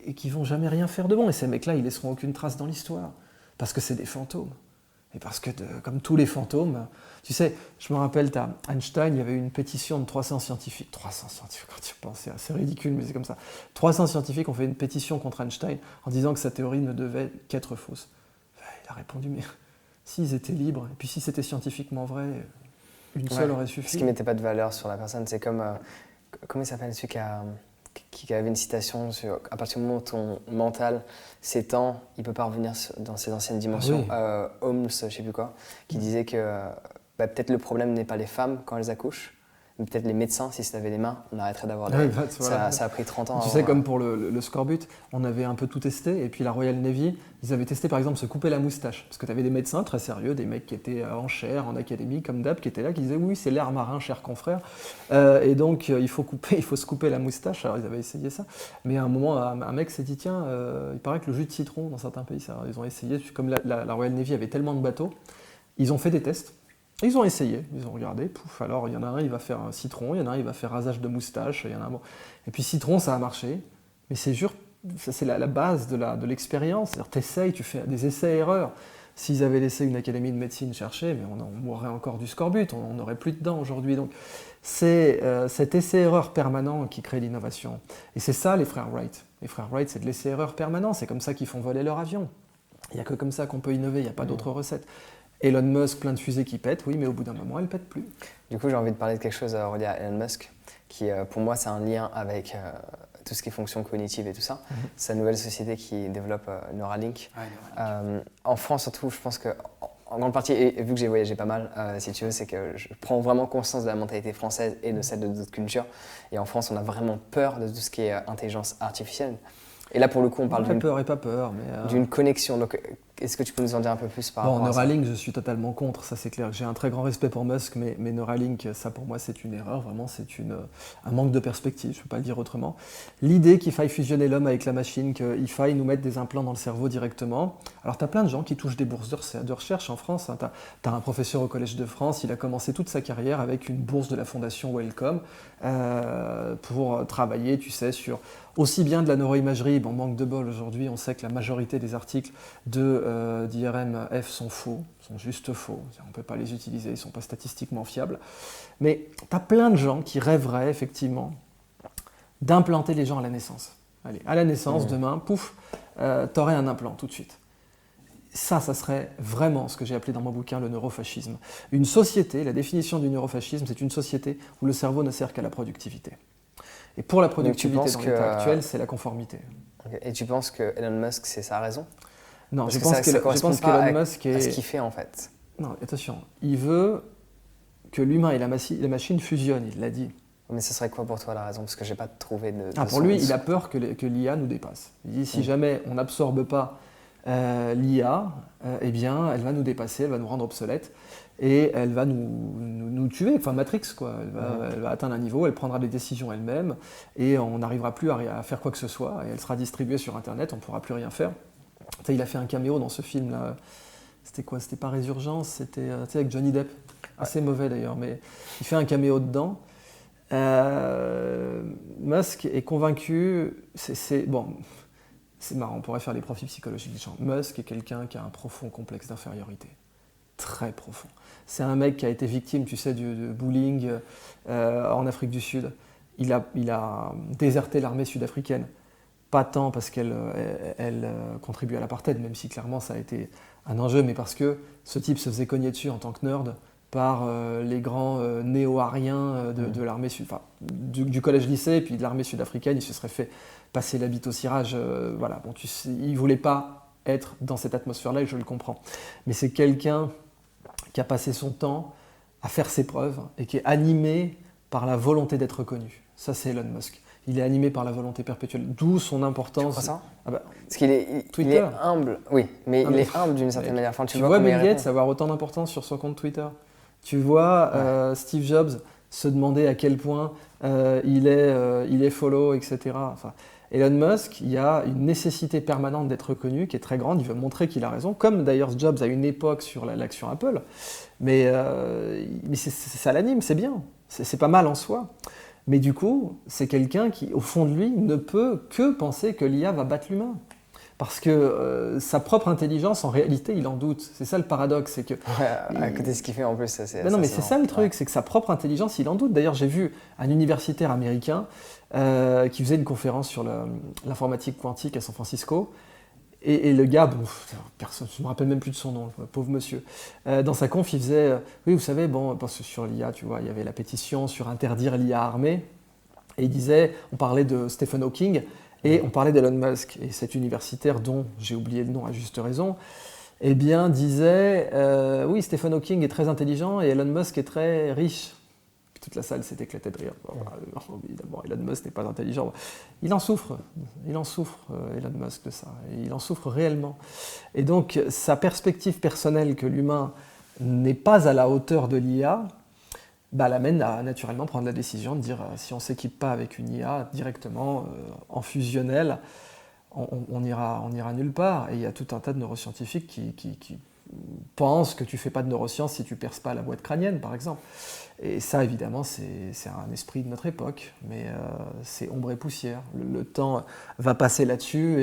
et qui vont jamais rien faire de bon. Et ces mecs-là, ils laisseront aucune trace dans l'histoire. Parce que c'est des fantômes. Et parce que, comme tous les fantômes, tu sais, je me rappelle, Einstein, il y avait eu une pétition de 300 scientifiques. 300 scientifiques, quand tu penses, c'est assez ridicule, mais c'est comme ça. 300 scientifiques ont fait une pétition contre Einstein en disant que sa théorie ne devait qu'être fausse. Il a répondu, mais s'ils étaient libres, et puis si c'était scientifiquement vrai, une seule aurait suffi. Ce qui ne mettait pas de valeur sur la personne, c'est comme... comment il s'appelle celui qui avait une citation sur à partir du moment où ton mental s'étend, il ne peut pas revenir dans ses anciennes dimensions. Holmes, je ne sais plus quoi, qui disait que peut-être le problème n'est pas les femmes quand elles accouchent, mais peut-être les médecins, si ça avait les mains, on arrêterait d'avoir des... Ça a pris 30 ans. Tu sais, comme pour le scorbut, on avait un peu tout testé, et puis la Royal Navy, ils avaient testé par exemple se couper la moustache, parce que tu avais des médecins très sérieux, des mecs qui étaient en chaire, en académie, comme d'hab, qui étaient là, qui disaient oui, c'est l'air marin, cher confrère, et donc il faut se couper la moustache. Alors ils avaient essayé ça, mais à un moment, un mec s'est dit tiens, il paraît que le jus de citron dans certains pays, ça, ils ont essayé, comme la Royal Navy avait tellement de bateaux, ils ont fait des tests. Ils ont essayé, ils ont regardé, pouf, alors il y en a un, il va faire un citron, il y en a un, il va faire rasage de moustache, il y en a un, bon. Et puis citron, ça a marché, mais c'est la base de l'expérience, c'est-à-dire t'essayes, tu fais des essais-erreurs. S'ils avaient laissé une académie de médecine chercher, mais on mourrait encore du scorbut, on n'aurait plus de dents aujourd'hui. Donc c'est cet essai-erreur permanent qui crée l'innovation. Et c'est ça les frères Wright. Les frères Wright, c'est de l'essai-erreur permanent, c'est comme ça qu'ils font voler leur avion. Il n'y a que comme ça qu'on peut innover, il n'y a pas d'autre recette. Elon Musk, plein de fusées qui pètent, oui, mais au bout d'un moment, elles ne pètent plus. Du coup, j'ai envie de parler de quelque chose relié à Elon Musk, qui pour moi, c'est un lien avec tout ce qui est fonction cognitive et tout ça. Sa nouvelle société qui développe Neuralink. En France, surtout, je pense qu'en grande partie, et vu que j'ai voyagé pas mal, si tu veux, c'est que je prends vraiment conscience de la mentalité française et de celle de d'autres cultures. Et en France, on a vraiment peur de tout ce qui est intelligence artificielle. Et là, pour le coup, on parle d'une connexion. Donc, est-ce que tu peux nous en dire un peu plus par rapport à ça? Neuralink, je suis totalement contre, ça c'est clair. J'ai un très grand respect pour Musk, mais Neuralink, ça pour moi c'est une erreur, vraiment c'est un manque de perspective, je ne peux pas le dire autrement. L'idée qu'il faille fusionner l'homme avec la machine, qu'il faille nous mettre des implants dans le cerveau directement. Alors tu as plein de gens qui touchent des bourses de recherche en France. Hein. Tu as un professeur au Collège de France, il a commencé toute sa carrière avec une bourse de la fondation Wellcome pour travailler, tu sais, sur aussi bien de la neuroimagerie. Bon, manque de bol aujourd'hui, on sait que la majorité des articles d'IRM-F sont faux, sont juste faux. On ne peut pas les utiliser, ils ne sont pas statistiquement fiables. Mais tu as plein de gens qui rêveraient effectivement d'implanter les gens à la naissance. Allez, à la naissance, demain, pouf, tu aurais un implant tout de suite. Ça serait vraiment ce que j'ai appelé dans mon bouquin le neurofascisme. Une société, la définition du neurofascisme, c'est une société où le cerveau ne sert qu'à la productivité. Et pour la productivité dans l'état actuel, c'est la conformité. Et tu penses que Elon Musk, c'est sa raison? Non, je pense qu'Elon Musk est... à ce qu'il fait en fait. Non, attention, il veut que l'humain et la machine fusionnent, il l'a dit. Mais ce serait quoi pour toi la raison? Parce que je n'ai pas trouvé de... pour lui, il a peur que l'IA nous dépasse. Il dit si jamais on n'absorbe pas l'IA, eh bien, elle va nous dépasser, elle va nous rendre obsolètes et elle va nous tuer. Enfin, Matrix, quoi. Elle va atteindre un niveau, elle prendra des décisions elle-même et on n'arrivera plus à faire quoi que ce soit. Et elle sera distribuée sur Internet, on ne pourra plus rien faire. Il a fait un caméo dans ce film-là. C'était quoi? C'était pas Résurgence, c'était avec Johnny Depp. Assez mauvais d'ailleurs, mais il fait un caméo dedans. Musk est convaincu, bon, c'est marrant, on pourrait faire les profils psychologiques des gens. Musk est quelqu'un qui a un profond complexe d'infériorité, très profond. C'est un mec qui a été victime, tu sais, de bullying en Afrique du Sud. Il a déserté l'armée sud-africaine, pas tant parce qu'elle contribue à l'apartheid, même si clairement ça a été un enjeu, mais parce que ce type se faisait cogner dessus en tant que nerd par les grands néo-ariens de l'armée du collège-lycée et puis de l'armée sud-africaine. Il se serait fait passer la bite au cirage. Voilà. Bon, il ne voulait pas être dans cette atmosphère-là et je le comprends. Mais c'est quelqu'un qui a passé son temps à faire ses preuves et qui est animé par la volonté d'être reconnu. Ça, c'est Elon Musk. Il est animé par la volonté perpétuelle, d'où son importance. Tu crois ça? Parce qu'il est humble, oui, mais il est humble d'une certaine manière. Enfin, tu vois Bill Gates avoir autant d'importance sur son compte Twitter. Tu vois Steve Jobs se demander à quel point il est follow, etc. Enfin, Elon Musk, il y a une nécessité permanente d'être reconnu qui est très grande. Il veut montrer qu'il a raison, comme d'ailleurs Jobs à une époque sur l'action Apple. Mais ça l'anime, c'est bien. C'est pas mal en soi. Mais du coup, c'est quelqu'un qui, au fond de lui, ne peut que penser que l'IA va battre l'humain. Parce que sa propre intelligence, en réalité, il en doute. C'est ça le paradoxe. C'est que, à côté de ce qu'il fait en plus, c'est non, mais c'est ça le truc, c'est que sa propre intelligence, il en doute. D'ailleurs, j'ai vu un universitaire américain qui faisait une conférence sur l'informatique quantique à San Francisco. Et le gars, personne, je ne me rappelle même plus de son nom, le pauvre monsieur. Dans sa conf, il faisait, oui, vous savez, parce que sur l'IA, tu vois, il y avait la pétition sur interdire l'IA armée. Et il disait, on parlait de Stephen Hawking et on parlait d'Elon Musk. Et cet universitaire, dont j'ai oublié le nom à juste raison, eh bien, disait, oui, Stephen Hawking est très intelligent et Elon Musk est très riche. Toute la salle s'est éclatée de rire. Évidemment, Elon Musk n'est pas intelligent. Il en souffre, Elon Musk, de ça. Et il en souffre réellement. Et donc, sa perspective personnelle que l'humain n'est pas à la hauteur de l'IA, l'amène à naturellement prendre la décision de dire si on ne s'équipe pas avec une IA directement, en fusionnel, on ira nulle part. Et il y a tout un tas de neuroscientifiques qui pensent que tu ne fais pas de neurosciences si tu ne perces pas la boîte crânienne, par exemple. Et ça, évidemment, c'est un esprit de notre époque, mais c'est ombre et poussière. Le temps va passer là-dessus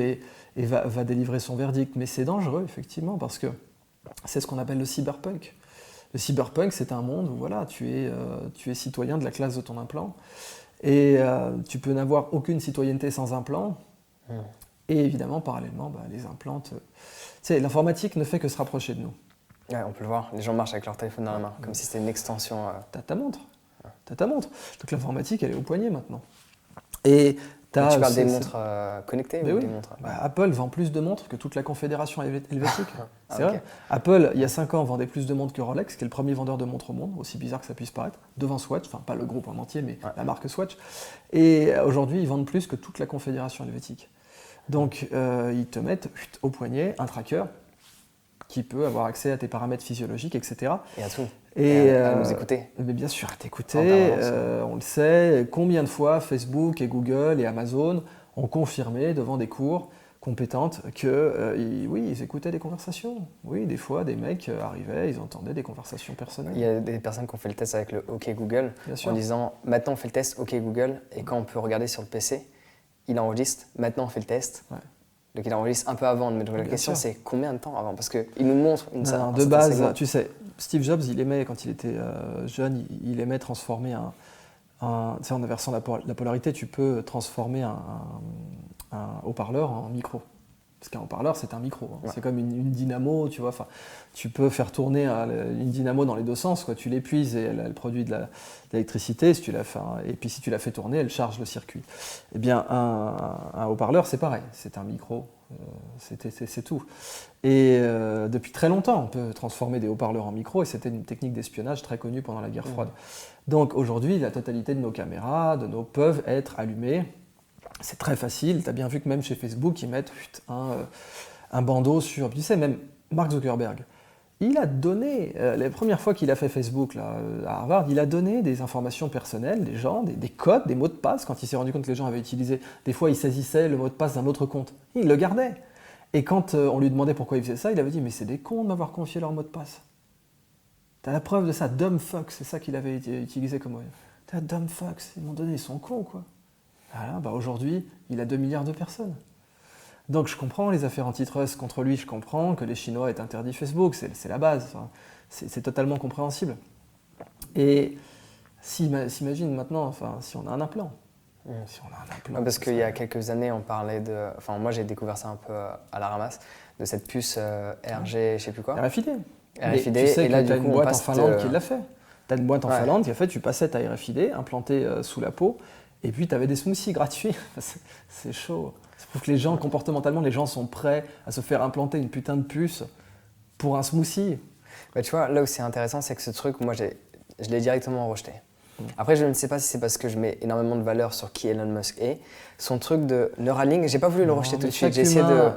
et va délivrer son verdict. Mais c'est dangereux, effectivement, parce que c'est ce qu'on appelle le cyberpunk. Le cyberpunk, c'est un monde où voilà, tu es citoyen de la classe de ton implant et tu peux n'avoir aucune citoyenneté sans implant. Et évidemment, parallèlement, les implants... Tu sais, l'informatique ne fait que se rapprocher de nous. Ouais, on peut le voir, les gens marchent avec leur téléphone dans la main, comme si c'était une extension. T'as ta montre. Donc l'informatique, elle est au poignet maintenant. Et tu parles des montres connectées ou oui. des montres Apple vend plus de montres que toute la Confédération helvétique. C'est vrai. Apple, il y a 5 ans, vendait plus de montres que Rolex, qui est le premier vendeur de montres au monde, aussi bizarre que ça puisse paraître, devant Swatch, enfin pas le groupe en entier, mais la marque Swatch. Et aujourd'hui, ils vendent plus que toute la Confédération helvétique. Donc, ils te mettent au poignet un tracker qui peut avoir accès à tes paramètres physiologiques, etc. Et à tout. Et à nous écouter. Mais bien sûr, à t'écouter. On le sait. Combien de fois Facebook et Google et Amazon ont confirmé devant des cours compétentes que, oui, ils écoutaient des conversations. Oui, des fois, des mecs arrivaient, ils entendaient des conversations personnelles. Il y a des personnes qui ont fait le test avec le OK Google en disant « Maintenant, on fait le test OK Google » et quand on peut regarder sur le PC, il enregistre « Maintenant, on fait le test ». Donc il enregistre un peu avant, mais donc la question c'est combien de temps avant? Parce qu'il nous montre une certaine de base, segment. Tu sais, Steve Jobs, il aimait, quand il était jeune, il aimait transformer tu sais, en inversant la polarité, tu peux transformer un haut-parleur en micro. Parce qu'un haut-parleur, c'est un micro. Hein. C'est comme une dynamo, tu vois. Tu peux faire tourner une dynamo dans les deux sens. Quoi. Tu l'épuises et elle produit de l'électricité. Et puis si tu la fais tourner, elle charge le circuit. Eh bien, un haut-parleur, c'est pareil. C'est un micro. C'est tout. Et depuis très longtemps, on peut transformer des haut-parleurs en micro. Et c'était une technique d'espionnage très connue pendant la guerre froide. Donc aujourd'hui, la totalité de nos caméras, peuvent être allumées. C'est très facile, tu as bien vu que même chez Facebook, ils mettent un bandeau sur... Tu sais, même Mark Zuckerberg, il a donné, la première fois qu'il a fait Facebook là, à Harvard, il a donné des informations personnelles des gens, des codes, des mots de passe, quand il s'est rendu compte que les gens avaient utilisé... Des fois, il saisissait le mot de passe d'un autre compte, il le gardait. Et quand on lui demandait pourquoi il faisait ça, il avait dit « Mais c'est des cons de m'avoir confié leur mot de passe. » T'as la preuve de ça, dumb fucks, c'est ça qu'il avait utilisé comme mot. T'as dumb fucks, ils m'ont donné, ils sont cons, quoi. Voilà, bah aujourd'hui, il a 2 milliards de personnes. Donc je comprends les affaires antitrust contre lui, je comprends que les Chinois aient interdit Facebook, c'est la base, enfin, c'est totalement compréhensible. Et s'imagine maintenant, enfin, si on a un implant. Si on a un implant, parce qu'il y a quelques années, on parlait de... Enfin, moi, j'ai découvert ça un peu à la ramasse, de cette puce RG, je sais plus quoi. RFID. RFID, tu sais et là, que tu as du coup, une on boîte en passe Finlande qui l'a fait. Tu as une boîte en Finlande qui a fait, tu passais ta RFID implantée sous la peau, et puis tu avais des smoothies gratuits. C'est chaud. C'est pour que les gens, comportementalement, les gens sont prêts à se faire implanter une putain de puce pour un smoothie. Bah, tu vois, là où c'est intéressant, c'est que ce truc, moi, je l'ai directement rejeté. Après, je ne sais pas si c'est parce que je mets énormément de valeur sur qui Elon Musk est. Son truc de Neuralink, j'ai pas voulu le rejeter tout de suite.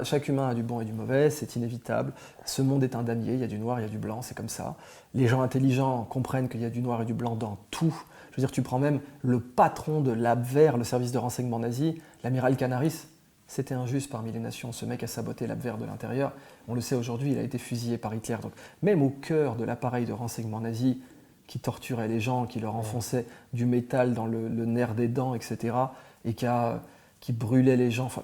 Chaque humain a du bon et du mauvais, c'est inévitable. Ce monde est un damier, il y a du noir, il y a du blanc, c'est comme ça. Les gens intelligents comprennent qu'il y a du noir et du blanc dans tout. Je veux dire, tu prends même le patron de l'Abwehr, le service de renseignement nazi, l'amiral Canaris. C'était injuste parmi les nations. Ce mec a saboté l'Abwehr de l'intérieur. On le sait aujourd'hui, il a été fusillé par Hitler. Donc, même au cœur de l'appareil de renseignement nazi, qui torturait les gens, qui leur enfonçait du métal dans le nerf des dents, etc., et qui brûlait les gens. Enfin,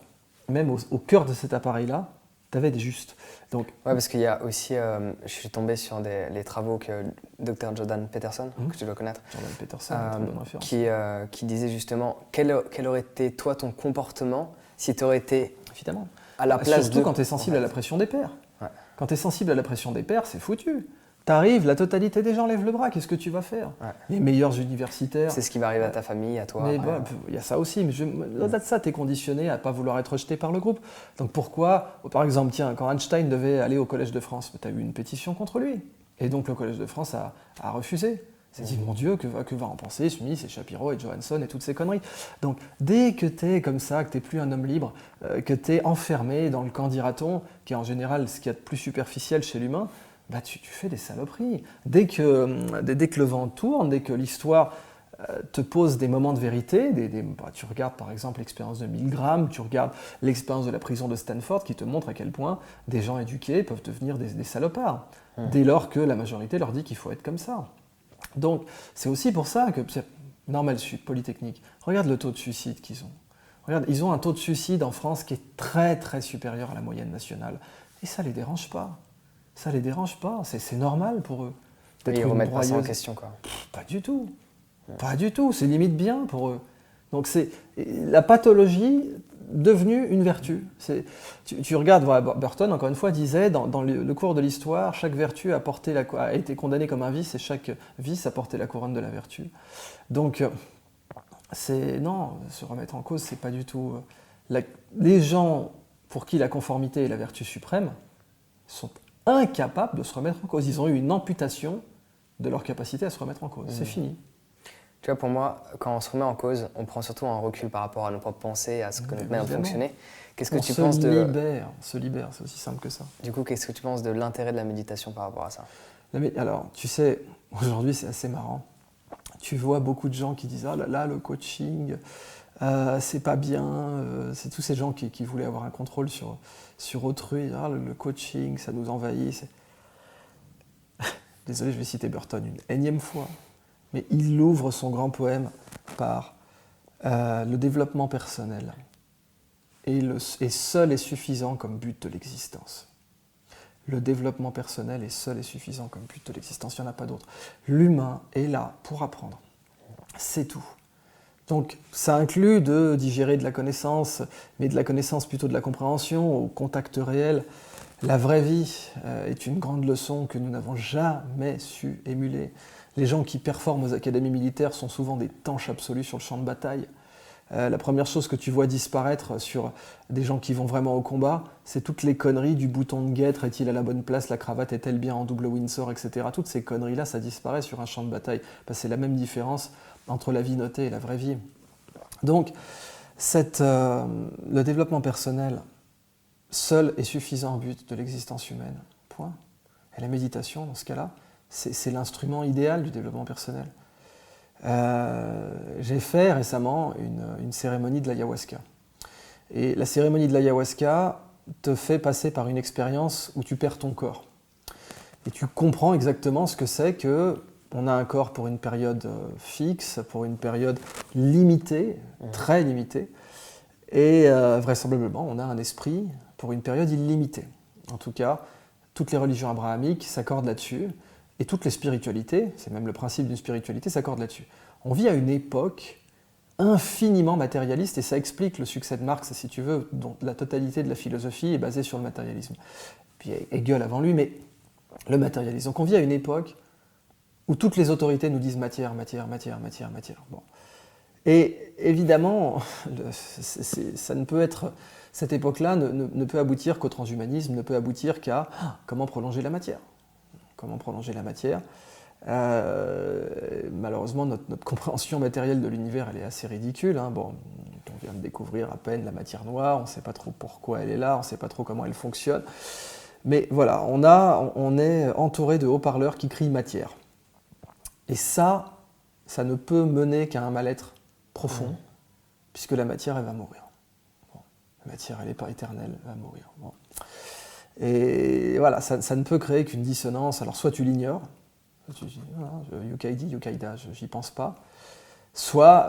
même au cœur de cet appareil-là, tu avais des justes. Donc, parce qu'il y a aussi, je suis tombé sur les travaux que Dr Jordan Peterson, que tu dois connaître, Jordan Peterson, une bonne référence. qui disait justement quel aurait été toi ton comportement si tu aurais été évidemment à la place surtout quand tu es sensible à la pression des pairs. Ouais. Quand tu es sensible à la pression des pairs, c'est foutu. T'arrives, la totalité des gens lèvent le bras, qu'est-ce que tu vas faire? Les meilleurs universitaires... C'est ce qui va arriver à ta famille, à toi. Mais il y a ça aussi, mais au-delà de ça, tu es conditionné à ne pas vouloir être rejeté par le groupe. Donc pourquoi, par exemple, tiens, quand Einstein devait aller au Collège de France, tu as eu une pétition contre lui. Et donc le Collège de France a refusé. Il s'est dit, mon Dieu, que va en penser Smith et Shapiro et Johansson et toutes ces conneries. Donc dès que tu es comme ça, que tu n'es plus un homme libre, que tu es enfermé dans le camp dira-t-on, qui est en général ce qu'il y a de plus superficiel chez l'humain, bah tu fais des saloperies. Dès que le vent tourne, dès que l'histoire te pose des moments de vérité, tu regardes par exemple l'expérience de Milgram, tu regardes l'expérience de la prison de Stanford qui te montre à quel point des gens éduqués peuvent devenir des salopards, dès lors que la majorité leur dit qu'il faut être comme ça. Donc c'est aussi pour ça que, normal Sud, Polytechnique, regarde le taux de suicide qu'ils ont. Regarde, ils ont un taux de suicide en France qui est très très supérieur à la moyenne nationale. Et ça les dérange pas. Ça les dérange pas, c'est normal pour eux. Ils remettent pas ça en question, quoi. Pas du tout. Pas du tout, c'est limite bien pour eux. Donc c'est la pathologie devenue une vertu. Tu regardes, voilà, Burton, encore une fois, disait, dans le cours de l'histoire, chaque vertu a été condamnée comme un vice et chaque vice a porté la couronne de la vertu. Donc, non, se remettre en cause, c'est pas du tout... les gens pour qui la conformité est la vertu suprême sont incapables de se remettre en cause. Ils ont eu une amputation de leur capacité à se remettre en cause. C'est fini. Tu vois, pour moi, quand on se remet en cause, on prend surtout un recul par rapport à nos propres pensées, à ce que notre manière de fonctionner. Qu'est-ce que tu penses de... On se libère, c'est aussi simple que ça. Du coup, qu'est-ce que tu penses de l'intérêt de la méditation par rapport à ça? Alors, tu sais, aujourd'hui, c'est assez marrant. Tu vois beaucoup de gens qui disent « Ah là là, le coaching, c'est pas bien. » C'est tous ces gens qui voulaient avoir un contrôle sur autrui. « Ah, le coaching, ça nous envahit. » Désolé, je vais citer Burton une énième fois. Mais il ouvre son grand poème par le développement personnel est seul et suffisant comme but de l'existence. Le développement personnel est seul et suffisant comme but de l'existence, il n'y en a pas d'autre. L'humain est là pour apprendre, c'est tout. Donc ça inclut de digérer de la connaissance, mais de la connaissance plutôt de la compréhension, au contact réel. La vraie vie est une grande leçon que nous n'avons jamais su émuler. Les gens qui performent aux académies militaires sont souvent des tanches absolus sur le champ de bataille. La première chose que tu vois disparaître sur des gens qui vont vraiment au combat, c'est toutes les conneries du bouton de guêtre, est-il à la bonne place, la cravate est-elle bien en double Windsor, etc. Toutes ces conneries-là, ça disparaît sur un champ de bataille. C'est la même différence entre la vie notée et la vraie vie. Donc, le développement personnel, seul est suffisant en but de l'existence humaine. Point. Et la méditation, dans ce cas-là, c'est l'instrument idéal du développement personnel. J'ai fait récemment une cérémonie de l'ayahuasca. Et la cérémonie de l'ayahuasca, te fait passer par une expérience où tu perds ton corps. Et tu comprends exactement ce que c'est qu'on a un corps pour une période fixe, pour une période limitée, très limitée, et vraisemblablement on a un esprit pour une période illimitée. En tout cas, toutes les religions abrahamiques s'accordent là-dessus, et toutes les spiritualités, c'est même le principe d'une spiritualité, s'accordent là-dessus. On vit à une époque infiniment matérialiste, et ça explique le succès de Marx, si tu veux, dont la totalité de la philosophie est basée sur le matérialisme. Puis Hegel avant lui, mais le matérialisme. Donc on vit à une époque où toutes les autorités nous disent matière, matière, matière, matière, matière. Bon. Et évidemment, ça ne peut être, cette époque-là ne peut aboutir qu'au transhumanisme, ne peut aboutir qu'à comment prolonger la matière. Comment prolonger la matière. Malheureusement, notre compréhension matérielle de l'univers, elle est assez ridicule. Hein. Bon, on vient de découvrir à peine la matière noire, on ne sait pas trop pourquoi elle est là, on ne sait pas trop comment elle fonctionne. Mais voilà, on est entouré de haut-parleurs qui crient matière. Et ça ne peut mener qu'à un mal-être profond, puisque la matière, elle va mourir. Bon, la matière, elle n'est pas éternelle, elle va mourir. Bon. Et voilà, ça ne peut créer qu'une dissonance. Alors soit tu l'ignores, tu dis, Yukaidi, Yukaida, j'y pense pas. Soit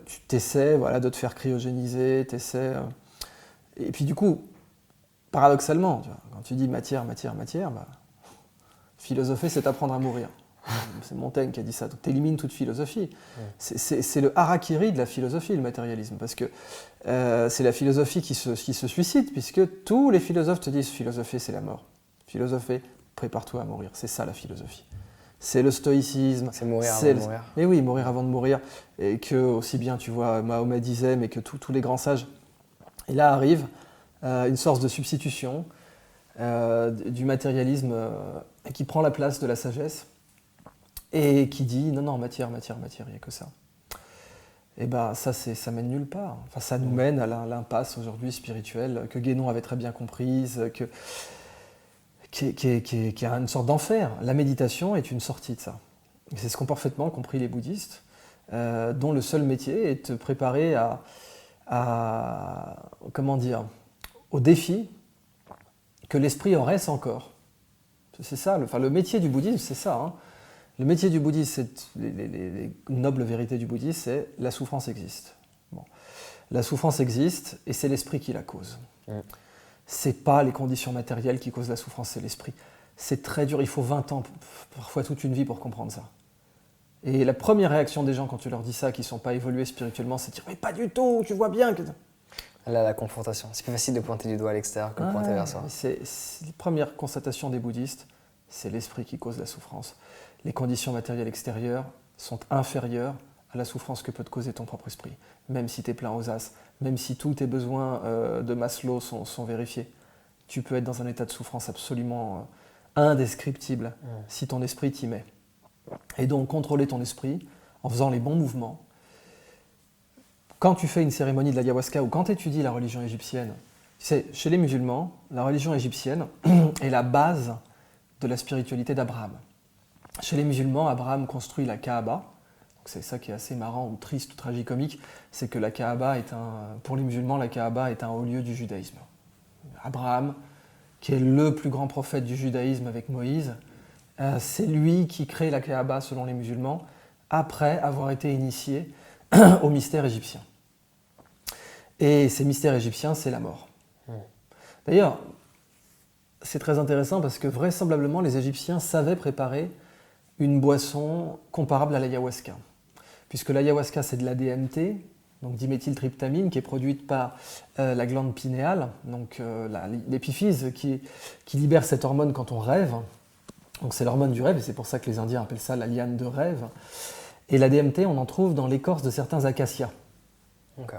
tu t'essaies de te faire cryogéniser, et puis du coup, paradoxalement, quand tu dis matière, matière, matière, philosopher, c'est apprendre à mourir. C'est Montaigne qui a dit ça. Donc tu élimines toute philosophie. C'est le harakiri de la philosophie, le matérialisme, parce que c'est la philosophie qui se suicide, puisque tous les philosophes te disent philosopher, c'est la mort. Philosopher, prépare-toi à mourir. C'est ça la philosophie. C'est le stoïcisme. C'est mourir avant de mourir. Et oui, mourir avant de mourir. Et que, aussi bien, tu vois, Mahomet disait, mais que tous les grands sages. Et là arrive une sorte de substitution du matérialisme qui prend la place de la sagesse et qui dit non, matière, matière, matière, il n'y a que ça. Et ça mène nulle part. Enfin, ça nous mène à l'impasse aujourd'hui spirituelle que Guénon avait très bien comprise, qui est une sorte d'enfer. La méditation est une sortie de ça. Et c'est ce qu'ont parfaitement compris les bouddhistes, dont le seul métier est de préparer au défi que l'esprit en reste encore. C'est ça, le métier du bouddhisme, c'est ça. Hein. Le métier du bouddhisme, les nobles vérités du bouddhisme, c'est la souffrance existe. Bon. La souffrance existe et c'est l'esprit qui la cause. C'est pas les conditions matérielles qui causent la souffrance, c'est l'esprit. C'est très dur, il faut 20 ans, parfois toute une vie pour comprendre ça. Et la première réaction des gens quand tu leur dis ça, qui ne sont pas évolués spirituellement, c'est de dire « mais pas du tout, tu vois bien que… » Là, la confrontation. C'est plus facile de pointer du doigt à l'extérieur que de pointer vers soi. C'est les premières constatations des bouddhistes, c'est l'esprit qui cause la souffrance. Les conditions matérielles extérieures sont inférieures à la souffrance que peut te causer ton propre esprit. Même si tu es plein aux as, même si tous tes besoins de Maslow sont vérifiés, tu peux être dans un état de souffrance absolument indescriptible si ton esprit t'y met. Et donc contrôler ton esprit en faisant les bons mouvements. Quand tu fais une cérémonie de l'ayahuasca ou quand tu étudies la religion égyptienne, chez les musulmans, la religion égyptienne est la base de la spiritualité d'Abraham. Chez les musulmans, Abraham construit la Kaaba. C'est ça qui est assez marrant ou triste ou tragicomique, c'est que la Kaaba pour les musulmans, la Kaaba est un haut lieu du judaïsme. Abraham, qui est le plus grand prophète du judaïsme avec Moïse, c'est lui qui crée la Kaaba selon les musulmans, après avoir été initié au mystère égyptien. Et ces mystères égyptiens, c'est la mort. D'ailleurs, c'est très intéressant parce que vraisemblablement, les Égyptiens savaient préparer une boisson comparable à l'ayahuasca. Puisque l'ayahuasca, c'est de la DMT, donc diméthyltryptamine, qui est produite par la glande pinéale, donc l'épiphyse qui libère cette hormone quand on rêve. Donc c'est l'hormone du rêve, et c'est pour ça que les Indiens appellent ça la liane de rêve. Et la DMT, on en trouve dans l'écorce de certains acacias. Okay.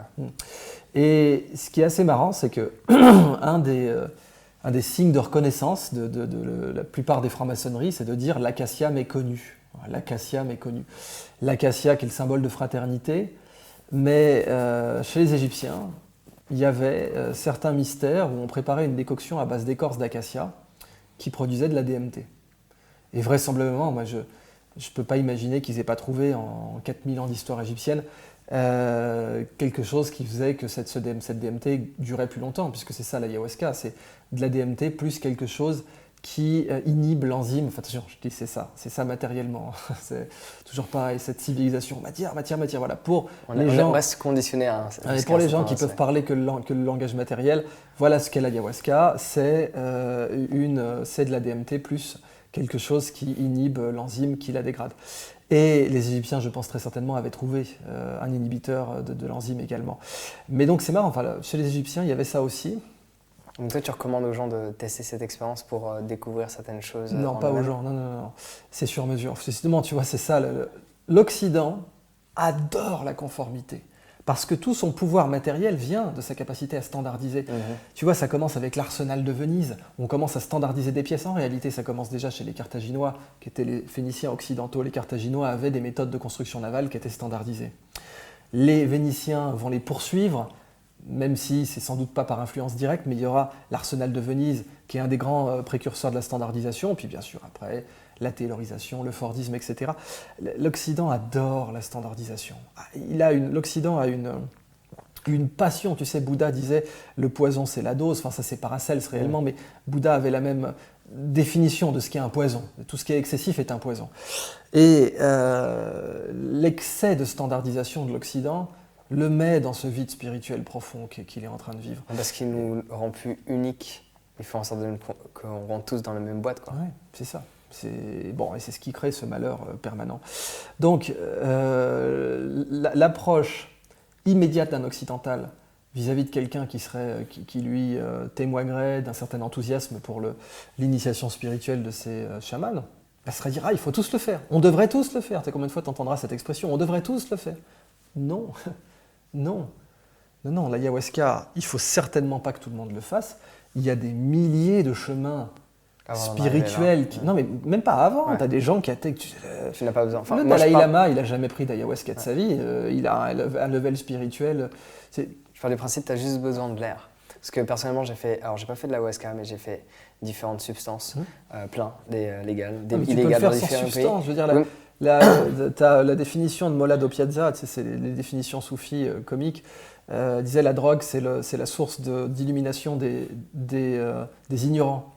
Et ce qui est assez marrant, c'est que un des signes de reconnaissance de la plupart des francs-maçonneries, c'est de dire l'acacia m'est connu. L'acacia m'est connu. L'acacia qui est le symbole de fraternité, mais chez les Égyptiens, il y avait certains mystères où on préparait une décoction à base d'écorce d'acacia qui produisait de la DMT. Et vraisemblablement, moi Je ne peux pas imaginer qu'ils n'aient pas trouvé en 4000 ans d'histoire égyptienne quelque chose qui faisait que cette DMT durait plus longtemps, puisque c'est ça l'ayahuasca, c'est de la DMT plus quelque chose qui inhibe l'enzyme. Enfin, attention, je dis c'est ça matériellement. C'est toujours pareil, cette civilisation, matière, voilà. Pour les gens, reste conditionné à pour les gens qui peuvent parler que le langage matériel, voilà ce qu'est l'ayahuasca, c'est de la DMT plus quelque chose qui inhibe l'enzyme qui la dégrade. Et les Égyptiens, je pense très certainement, avaient trouvé un inhibiteur de l'enzyme également. Mais donc c'est marrant, enfin, chez les Égyptiens, il y avait ça aussi. Donc toi, tu recommandes aux gens de tester cette expérience pour découvrir certaines choses? Non, pas aux gens, non. C'est sur mesure. Justement, tu vois, c'est ça. L'Occident adore la conformité. Parce que tout son pouvoir matériel vient de sa capacité à standardiser. Tu vois, ça commence avec l'arsenal de Venise. On commence à standardiser des pièces. En réalité, ça commence déjà chez les Carthaginois, qui étaient les Phéniciens occidentaux. Les Carthaginois avaient des méthodes de construction navale qui étaient standardisées. Les Vénitiens vont les poursuivre, même si c'est sans doute pas par influence directe, mais il y aura l'arsenal de Venise, qui est un des grands précurseurs de la standardisation. Puis bien sûr, après, la taylorisation, le fordisme, etc. L'Occident adore la standardisation. L'Occident a une passion. Tu sais, Bouddha disait le poison c'est la dose. Enfin, ça c'est Paracelse réellement, mais Bouddha avait la même définition de ce qu'est un poison. Tout ce qui est excessif est un poison. Et l'excès de standardisation de l'Occident le met dans ce vide spirituel profond qu'il est en train de vivre. Parce qu'il nous rend plus uniques. Il fait en sorte qu'on rentre tous dans la même boîte, quoi. Ouais, c'est ça. Et c'est ce qui crée ce malheur permanent. Donc, l'approche immédiate d'un occidental vis-à-vis de quelqu'un qui lui témoignerait d'un certain enthousiasme pour l'initiation spirituelle de ces chamans, serait dire « Ah, il faut tous le faire, on devrait tous le faire ». Tu sais combien de fois tu entendras cette expression « On devrait tous le faire ». Non, non, l'ayahuasca, il ne faut certainement pas que tout le monde le fasse. Il y a des milliers de chemins spirituels. Non, mais même pas avant. Ouais. Tu as des gens qui attaquent. Tu n'as pas besoin. Enfin, le Dalai Lama, il n'a jamais pris d'ayahuasca de sa vie. Il a un level spirituel. Je pars du principe que tu as juste besoin de l'air. Parce que personnellement, j'ai pas fait de l'ayahuasca, mais j'ai fait différentes substances, plein, des légales, des illégales dans différents pays. Je veux dire, la définition de Molla Piazza, c'est les définitions soufis comiques, disait la drogue, c'est la source d'illumination des ignorants.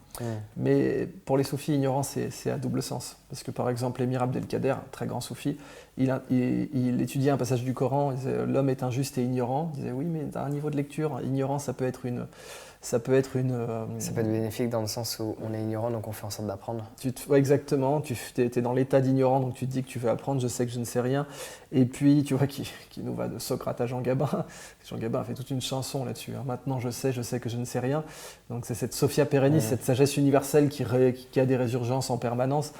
Mais pour les soufis, ignorant, c'est à double sens. Parce que par exemple, l'émir Abdelkader, très grand soufi, il étudiait un passage du Coran, il disait « L'homme est injuste et ignorant ». Il disait « Oui, mais à un niveau de lecture, ignorant, ça peut être bénéfique dans le sens où on est ignorant, donc on fait en sorte d'apprendre. Exactement, tu es dans l'état d'ignorant, donc tu te dis que tu veux apprendre, je sais que je ne sais rien. Et puis, tu vois, qui nous va de Socrate à Jean Gabin. Jean Gabin a fait toute une chanson là-dessus. Maintenant, je sais que je ne sais rien. Donc, c'est cette Sophia Perennis, cette sagesse universelle qui a des résurgences en permanence.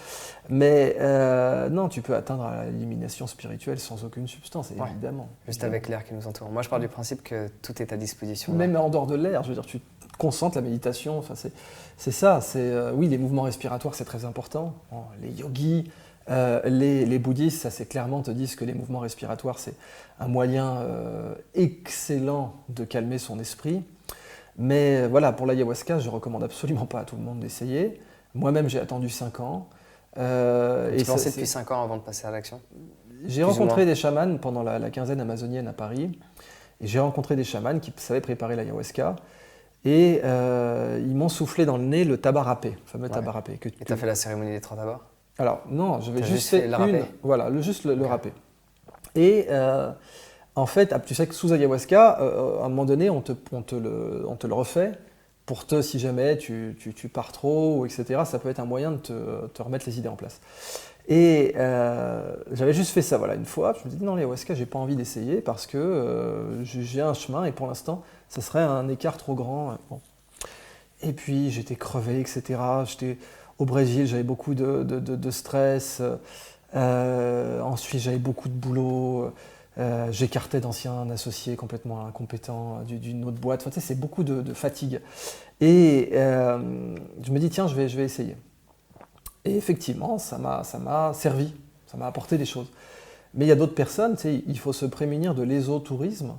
Mais non, tu peux atteindre à l'élimination spirituelle sans aucune substance, évidemment. Juste avec l'air qui nous entoure. Moi, je pars du principe que tout est à disposition. Même en dehors de l'air, je veux dire, tu concentres la méditation. Enfin, c'est ça. Oui, les mouvements respiratoires, c'est très important. Les yogis, les bouddhistes, ça c'est clairement te disent que les mouvements respiratoires, c'est un moyen excellent de calmer son esprit. Mais voilà, pour l'ayahuasca, je ne recommande absolument pas à tout le monde d'essayer. Moi-même, j'ai attendu 5 ans. Tu pensais depuis 5 ans avant de passer à l'action? J'ai rencontré des chamans pendant la quinzaine amazonienne à Paris. Et j'ai rencontré des chamans qui savaient préparer l'ayahuasca. Et ils m'ont soufflé dans le nez le tabac râpé, le fameux tabac râpé. Et tu as fait la cérémonie des 3 tabacs? Alors, non, je vais juste faire le râpé. Et en fait, tu sais que sous ayahuasca, à un moment donné, on te le refait pour si jamais tu pars trop, etc., ça peut être un moyen de te remettre les idées en place. Et j'avais juste fait ça une fois. Je me dis non, l'ayahuasca, j'ai pas envie d'essayer parce que j'ai un chemin et pour l'instant, ça serait un écart trop grand. Bon. Et puis j'étais crevé, etc. J'étais au Brésil, j'avais beaucoup de stress. Ensuite, j'avais beaucoup de boulot. J'écartais d'anciens associés complètement incompétents d'une autre boîte. Enfin, tu sais, c'est beaucoup de fatigue. Et je me dis tiens, je vais essayer. Et effectivement, ça m'a servi, ça m'a apporté des choses. Mais il y a d'autres personnes, tu sais, il faut se prémunir de l'ésotourisme.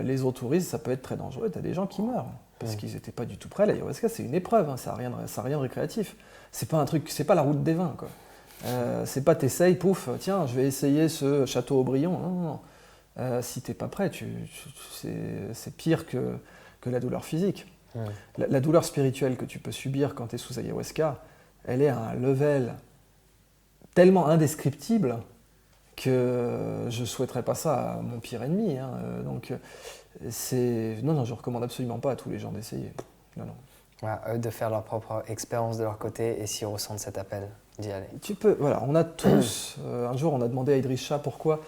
L'ésotourisme, ça peut être très dangereux. Tu as des gens qui meurent parce qu'ils n'étaient pas du tout prêts. L'ayahuasca, c'est une épreuve, ça n'a rien de récréatif. C'est pas un truc, c'est pas la route des vins, quoi. C'est pas t'essayes, pouf, tiens, je vais essayer ce château Aubryon. Non, non, non. Si t'es pas prêt, c'est pire que la douleur physique. La douleur spirituelle que tu peux subir quand tu es sous ayahuasca, elle est à un level tellement indescriptible que je ne souhaiterais pas ça à mon pire ennemi. Hein. Donc, non, je ne recommande absolument pas à tous les gens d'essayer. Non, non. Voilà, eux de faire leur propre expérience de leur côté et s'ils ressentent cet appel, d'y aller. Tu peux, voilà, on a tous, un jour on a demandé à Idriss Shah pourquoi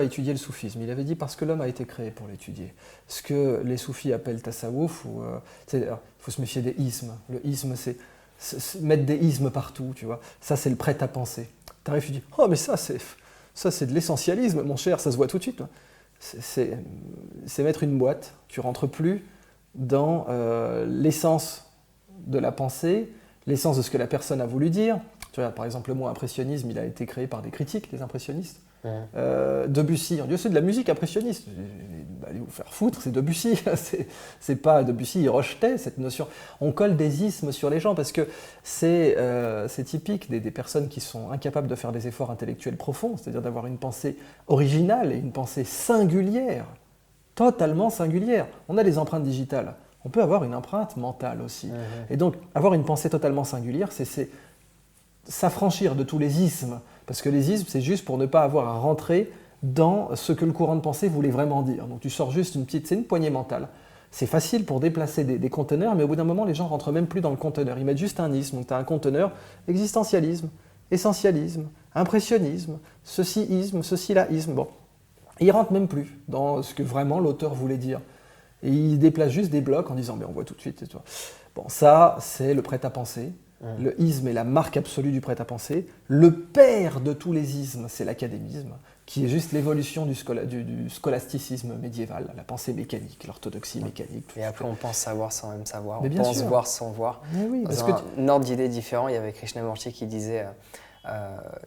étudier le soufisme. Il avait dit parce que l'homme a été créé pour l'étudier. Ce que les soufis appellent tasawwuf, il faut se méfier des ismes. Le isme, c'est mettre des ismes partout, tu vois. Ça, c'est le prêt-à-penser. Tu arrives, tu dis, oh, mais ça, c'est de l'essentialisme, mon cher, ça se voit tout de suite. C'est mettre une boîte, tu rentres plus dans l'essence de la pensée, l'essence de ce que la personne a voulu dire. Tu regardes, par exemple, le mot impressionnisme, il a été créé par des critiques, des impressionnistes. Debussy, on dit c'est de la musique impressionniste. Allez vous faire foutre, c'est Debussy. c'est pas Debussy, il rejetait cette notion. On colle des ismes sur les gens parce que c'est typique des personnes qui sont incapables de faire des efforts intellectuels profonds, c'est-à-dire d'avoir une pensée originale et une pensée singulière, totalement singulière. On a les empreintes digitales, on peut avoir une empreinte mentale aussi. Et donc, avoir une pensée totalement singulière, c'est s'affranchir de tous les ismes. Parce que les ismes, c'est juste pour ne pas avoir à rentrer dans ce que le courant de pensée voulait vraiment dire. Donc tu sors juste c'est une poignée mentale. C'est facile pour déplacer des conteneurs, mais au bout d'un moment, les gens rentrent même plus dans le conteneur. Ils mettent juste un isme. Donc tu as un conteneur, existentialisme, essentialisme, impressionnisme, ceci-isme, ceci-là-isme. Bon, ils rentrent même plus dans ce que vraiment l'auteur voulait dire. Et ils déplacent juste des blocs en disant, mais on voit tout de suite. Et toi. Bon, ça, c'est le prêt-à-penser. Le isme est la marque absolue du prêt-à-penser. Le père de tous les ismes, c'est l'académisme, qui est juste l'évolution du scolasticisme médiéval, la pensée mécanique, l'orthodoxie mécanique. Et après, on pense savoir sans même savoir, mais on pense voir sans voir. Mais oui, dans un ordre d'idées différent, il y avait Krishnamurti qui disait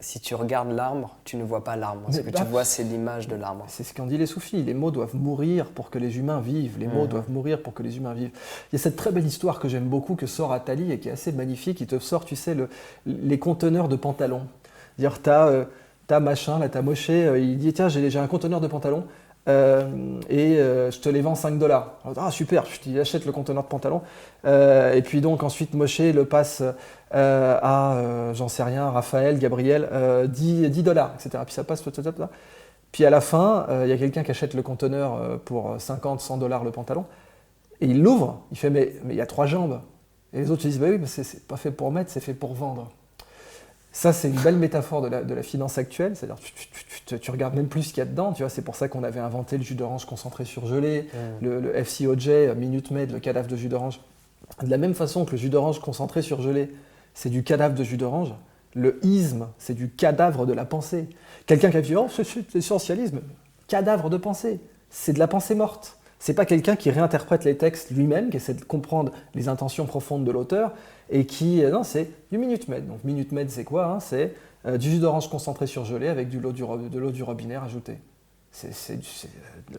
si tu regardes l'arbre, tu ne vois pas l'arbre. Ce que tu vois, c'est l'image de l'arbre. C'est ce qu'ont dit les soufis. Les mots doivent mourir pour que les humains vivent. Les mots doivent mourir pour que les humains vivent. Il y a cette très belle histoire que j'aime beaucoup, que sort Attali et qui est assez magnifique. Il te sort, tu sais, les conteneurs de pantalons. Dire, t'as machin, là, t'as Moshe, il dit, tiens, j'ai un conteneur de pantalons. Je te les vends $5. Alors, ah super, je achète le conteneur de pantalon. Et puis donc ensuite Moshe le passe à, j'en sais rien, Raphaël, Gabriel, $10, etc. Puis ça passe, puis à la fin, il y a quelqu'un qui achète le conteneur pour $50-100 le pantalon. Et il l'ouvre, il fait mais il y a 3 jambes. Et les autres se disent, bah oui, mais c'est pas fait pour mettre, c'est fait pour vendre. Ça, c'est une belle métaphore de la finance actuelle, c'est-à-dire tu regardes même plus ce qu'il y a dedans, tu vois, c'est pour ça qu'on avait inventé le jus d'orange concentré surgelé, le FCOJ, Minute Maid, le cadavre de jus d'orange. De la même façon que le jus d'orange concentré surgelé, c'est du cadavre de jus d'orange, le isme, c'est du cadavre de la pensée. Quelqu'un qui a dit « Oh, c'est essentialisme », cadavre de pensée, c'est de la pensée morte. C'est pas quelqu'un qui réinterprète les textes lui-même, qui essaie de comprendre les intentions profondes de l'auteur, et qui... Non, c'est du Minute Maid. Donc Minute Maid, c'est quoi c'est du jus d'orange concentré surgelé avec de l'eau du robinet rajoutée. C'est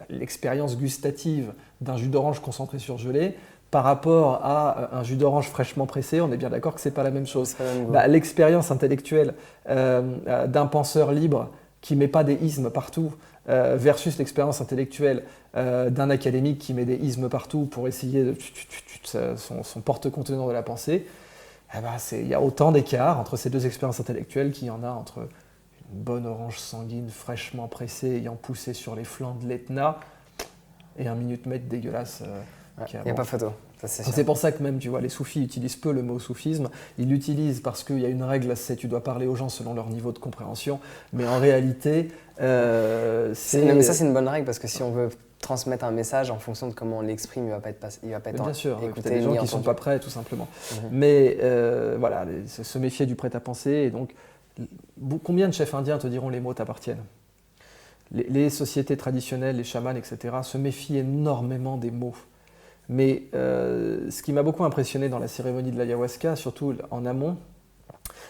l'expérience gustative d'un jus d'orange concentré surgelé par rapport à un jus d'orange fraîchement pressé. On est bien d'accord que c'est pas la même chose. L'expérience intellectuelle d'un penseur libre qui met pas des ismes partout, versus l'expérience intellectuelle d'un académique qui met des ismes partout pour essayer de son porte-contenant de la pensée, il y a autant d'écart entre ces deux expériences intellectuelles qu'il y en a entre une bonne orange sanguine fraîchement pressée ayant poussé sur les flancs de l'Etna et un Minute Maid dégueulasse. Il n'y a pas photo. C'est pour ça que même, tu vois, les soufis utilisent peu le mot soufisme. Ils l'utilisent parce qu'il y a une règle, c'est tu dois parler aux gens selon leur niveau de compréhension. Mais en réalité, mais ça, c'est une bonne règle parce que si on veut transmettre un message en fonction de comment on l'exprime, il va pas être bien sûr, écouté. Il y a des gens qui ne sont pas prêts, tout simplement. Mais voilà, se méfier du prêt-à-penser. Et donc, combien de chefs indiens te diront les mots t'appartiennent ? Les sociétés traditionnelles, les chamans, etc., se méfient énormément des mots. Mais ce qui m'a beaucoup impressionné dans la cérémonie de l'ayahuasca, surtout en amont,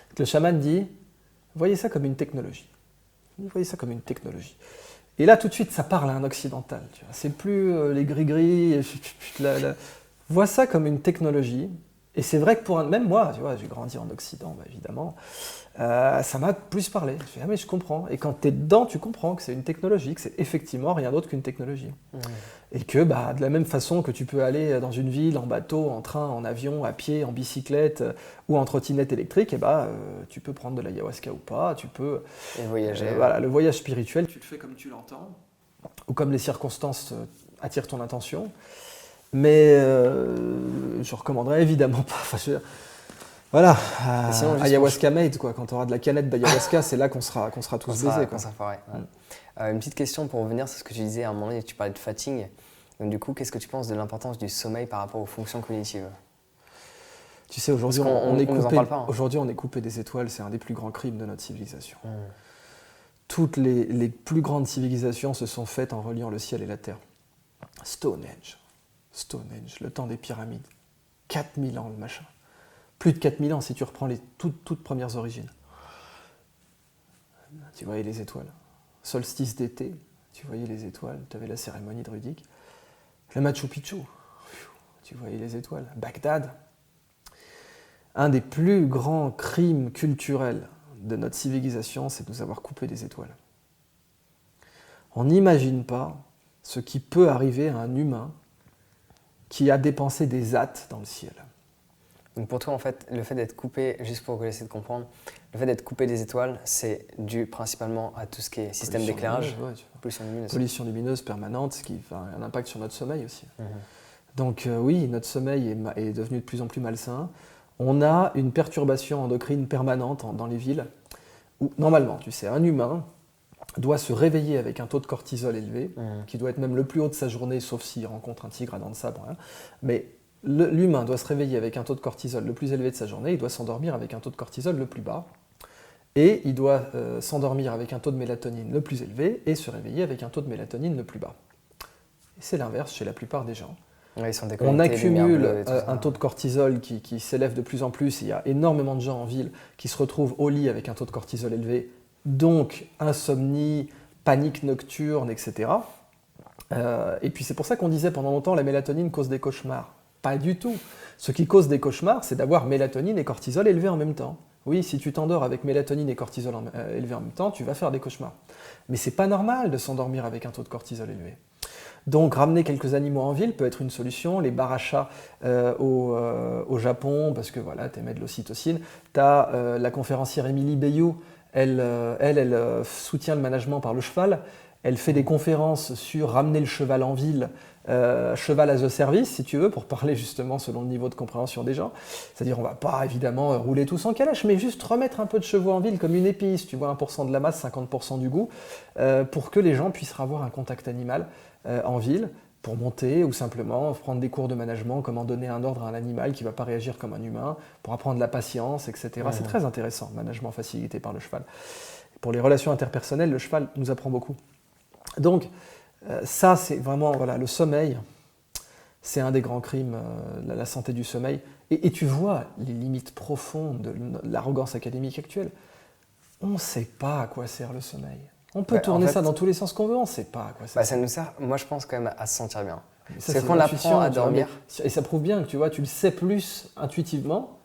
c'est que le chaman dit « voyez ça comme une technologie ». Voyez ça comme une technologie. Et là, tout de suite, ça parle à un occidental. Tu vois. C'est plus les gris-gris. Vois ça comme une technologie Et c'est vrai que même moi, tu vois, j'ai grandi en Occident, évidemment, ça m'a plus parlé. Je me suis dit, ah mais je comprends. Et quand tu es dedans, tu comprends que c'est une technologie, que c'est effectivement rien d'autre qu'une technologie. Et que de la même façon que tu peux aller dans une ville en bateau, en train, en avion, à pied, en bicyclette ou en trottinette électrique, tu peux prendre de l'ayahuasca ou pas, tu peux... Et voyager. Voilà, le voyage spirituel, tu le fais comme tu l'entends, ou comme les circonstances attirent ton attention. Mais je recommanderais évidemment pas. Voilà, ayahuasca made, quoi. Quand tu auras de la canette d'ayahuasca, c'est là qu'on sera tous baisés. Une petite question pour revenir sur ce que tu disais à un moment donné, tu parlais de fatigue. Donc du coup, qu'est-ce que tu penses de l'importance du sommeil par rapport aux fonctions cognitives? Tu sais, aujourd'hui, on est coupé des étoiles, c'est un des plus grands crimes de notre civilisation. Toutes les plus grandes civilisations se sont faites en reliant le ciel et la terre. Stonehenge, le temps des pyramides. 4000 ans le machin. Plus de 4000 ans si tu reprends les toutes premières origines. Tu voyais les étoiles. Solstice d'été, tu voyais les étoiles. Tu avais la cérémonie druidique. Le Machu Picchu, tu voyais les étoiles. Bagdad. Un des plus grands crimes culturels de notre civilisation, c'est de nous avoir coupé des étoiles. On n'imagine pas ce qui peut arriver à un humain qui a dépensé des attes dans le ciel. Donc pour toi, en fait, le fait d'être coupé, juste pour que j'essaie de comprendre, le fait d'être coupé des étoiles, c'est dû principalement à tout ce qui est système d'éclairage, pollution lumineuse permanente, ce qui a un impact sur notre sommeil aussi. Donc oui, notre sommeil est devenu de plus en plus malsain. On a une perturbation endocrine permanente dans les villes où, normalement, tu sais, un humain doit se réveiller avec un taux de cortisol élevé, qui doit être même le plus haut de sa journée, sauf s'il rencontre un tigre à dents de sabre. Mais l'humain doit se réveiller avec un taux de cortisol le plus élevé de sa journée, il doit s'endormir avec un taux de cortisol le plus bas, et il doit s'endormir avec un taux de mélatonine le plus élevé, et se réveiller avec un taux de mélatonine le plus bas. Et c'est l'inverse chez la plupart des gens. On accumule un taux de cortisol qui s'élève de plus en plus. Il y a énormément de gens en ville qui se retrouvent au lit avec un taux de cortisol élevé, donc insomnie, panique nocturne, etc. Et puis c'est pour ça qu'on disait pendant longtemps la mélatonine cause des cauchemars. Pas du tout. Ce qui cause des cauchemars, c'est d'avoir mélatonine et cortisol élevés en même temps. Oui, si tu t'endors avec mélatonine et cortisol élevés en même temps, tu vas faire des cauchemars. Mais c'est pas normal de s'endormir avec un taux de cortisol élevé. Donc ramener quelques animaux en ville peut être une solution. Les bars à chats au Japon, parce que voilà, tu émets de l'ocytocine. Tu as la conférencière Émilie Bayou, elle soutient le management par le cheval. Elle fait des conférences sur ramener le cheval en ville, cheval as a service, si tu veux, pour parler justement selon le niveau de compréhension des gens. C'est-à-dire, on ne va pas évidemment rouler tous en calèche, mais juste remettre un peu de chevaux en ville comme une épice, tu vois, 1% de la masse, 50% du goût, pour que les gens puissent avoir un contact animal en ville, pour monter ou simplement prendre des cours de management, comment donner un ordre à un animal qui ne va pas réagir comme un humain, pour apprendre la patience, etc. C'est très intéressant, management facilité par le cheval. Pour les relations interpersonnelles, le cheval nous apprend beaucoup. Donc, ça, c'est vraiment, voilà, le sommeil, c'est un des grands crimes, la santé du sommeil. Et tu vois les limites profondes de l'arrogance académique actuelle. On ne sait pas à quoi sert le sommeil. On peut tourner ça dans tous les sens qu'on veut, on ne sait pas à quoi ça sert. Ça nous sert, moi je pense quand même à se sentir bien. C'est qu'on apprend à dormir. Et ça prouve bien que tu le sais plus intuitivement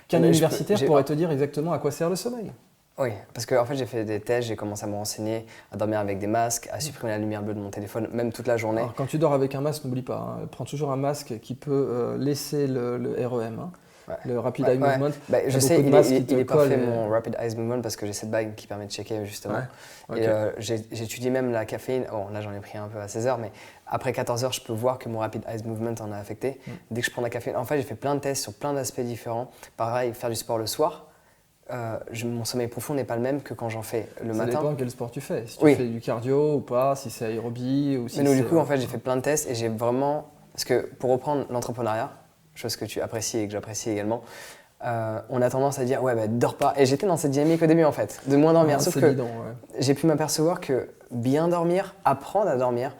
qu'un universitaire pourrait te dire exactement à quoi sert le sommeil. Oui, parce que en fait, j'ai fait des tests, j'ai commencé à me renseigner, à dormir avec des masques, à supprimer la lumière bleue de mon téléphone, même toute la journée. Alors, quand tu dors avec un masque, n'oublie pas, prends toujours un masque qui peut laisser le REM, le Rapid Eye Movement. Je sais, il est parfait mon Rapid Eye Movement parce que j'ai cette bague qui permet de checker justement. Et j'étudie même la caféine. Bon, là, j'en ai pris un peu à 16h, mais après 14h, je peux voir que mon Rapid Eye Movement en a affecté. Dès que je prends de la caféine, en fait, j'ai fait plein de tests sur plein d'aspects différents. Pareil, faire du sport le soir. Mon sommeil profond n'est pas le même que quand j'en fais le matin. Ça dépend quel sport tu fais. Si tu fais du cardio ou pas, si c'est aérobie ou si mais du coup, en fait, j'ai fait plein de tests et j'ai vraiment... Parce que pour reprendre l'entrepreneuriat, chose que tu apprécies et que j'apprécie également, on a tendance à dire « ouais, dors pas ». Et j'étais dans cette dynamique au début, en fait, de moins dormir. Sauf que j'ai pu m'apercevoir que bien dormir, apprendre à dormir,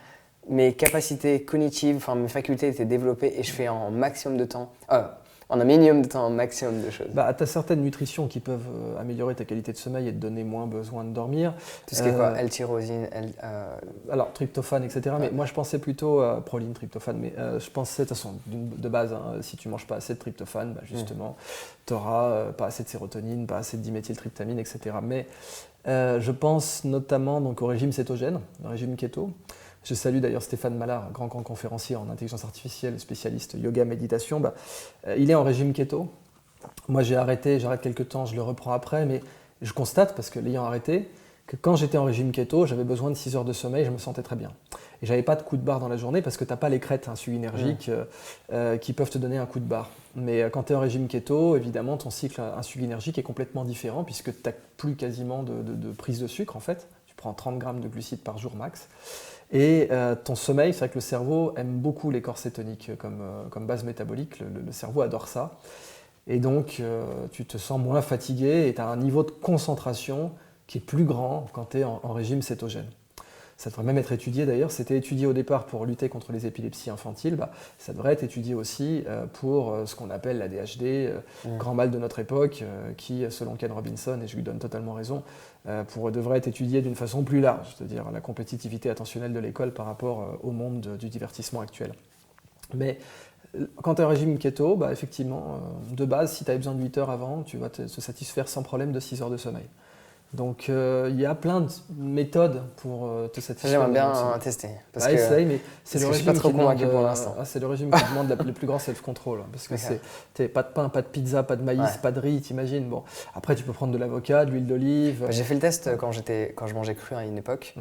mes capacités cognitives, mes facultés étaient développées et je fais en maximum de temps... En un minimum de temps, un maximum de choses. Bah, tu as certaines nutritions qui peuvent améliorer ta qualité de sommeil et te donner moins besoin de dormir. Tout ce qui est quoi? L-tyrosine, Alors, tryptophane, etc. Mais moi, je pensais plutôt à proline, tryptophane. Mais je pensais, de toute façon, de base, hein, si tu manges pas assez de tryptophane, bah, justement, tu n'auras pas assez de sérotonine, pas assez de diméthyltryptamine, etc. Mais je pense notamment donc, au régime cétogène, le régime keto. Je salue d'ailleurs Stéphane Mallard, grand conférencier en intelligence artificielle, spécialiste yoga, méditation. Bah, il est en régime keto. Moi, j'arrête quelques temps, je le reprends après, mais je constate, parce que l'ayant arrêté, que quand j'étais en régime keto, j'avais besoin de 6 heures de sommeil, je me sentais très bien. Et j'avais pas de coup de barre dans la journée parce que tu n'as pas les crêtes insulinergiques qui peuvent te donner un coup de barre. Mais quand tu es en régime keto, évidemment, ton cycle insulinergique est complètement différent puisque tu n'as plus quasiment de prise de sucre en fait. Tu prends 30 grammes de glucides par jour max. Et ton sommeil, c'est vrai que le cerveau aime beaucoup les corps cétoniques comme base métabolique, le cerveau adore ça. Et donc, tu te sens moins fatigué et tu as un niveau de concentration qui est plus grand quand tu es en régime cétogène. Ça devrait même être étudié d'ailleurs, c'était étudié au départ pour lutter contre les épilepsies infantiles, ça devrait être étudié aussi pour ce qu'on appelle l'ADHD, grand mal de notre époque, qui selon Ken Robinson, et je lui donne totalement raison, devrait être étudié d'une façon plus large, c'est-à-dire la compétitivité attentionnelle de l'école par rapport au monde du divertissement actuel. Mais quand tu es en régime keto, effectivement, de base, si tu as besoin de 8 heures avant, tu vas te satisfaire sans problème de 6 heures de sommeil. Donc il y a plein de méthodes pour te satisfaire. J'aimerais bien tester. Parce que, essaye, mais c'est le régime qui demande pour l'instant. C'est le régime qui demande le plus grand self-control. Parce que c'est pas de pain, pas de pizza, pas de maïs, pas de riz, t'imagines. Bon, après, tu peux prendre de l'avocat, de l'huile d'olive. J'ai fait le test quand je mangeais cru à une époque.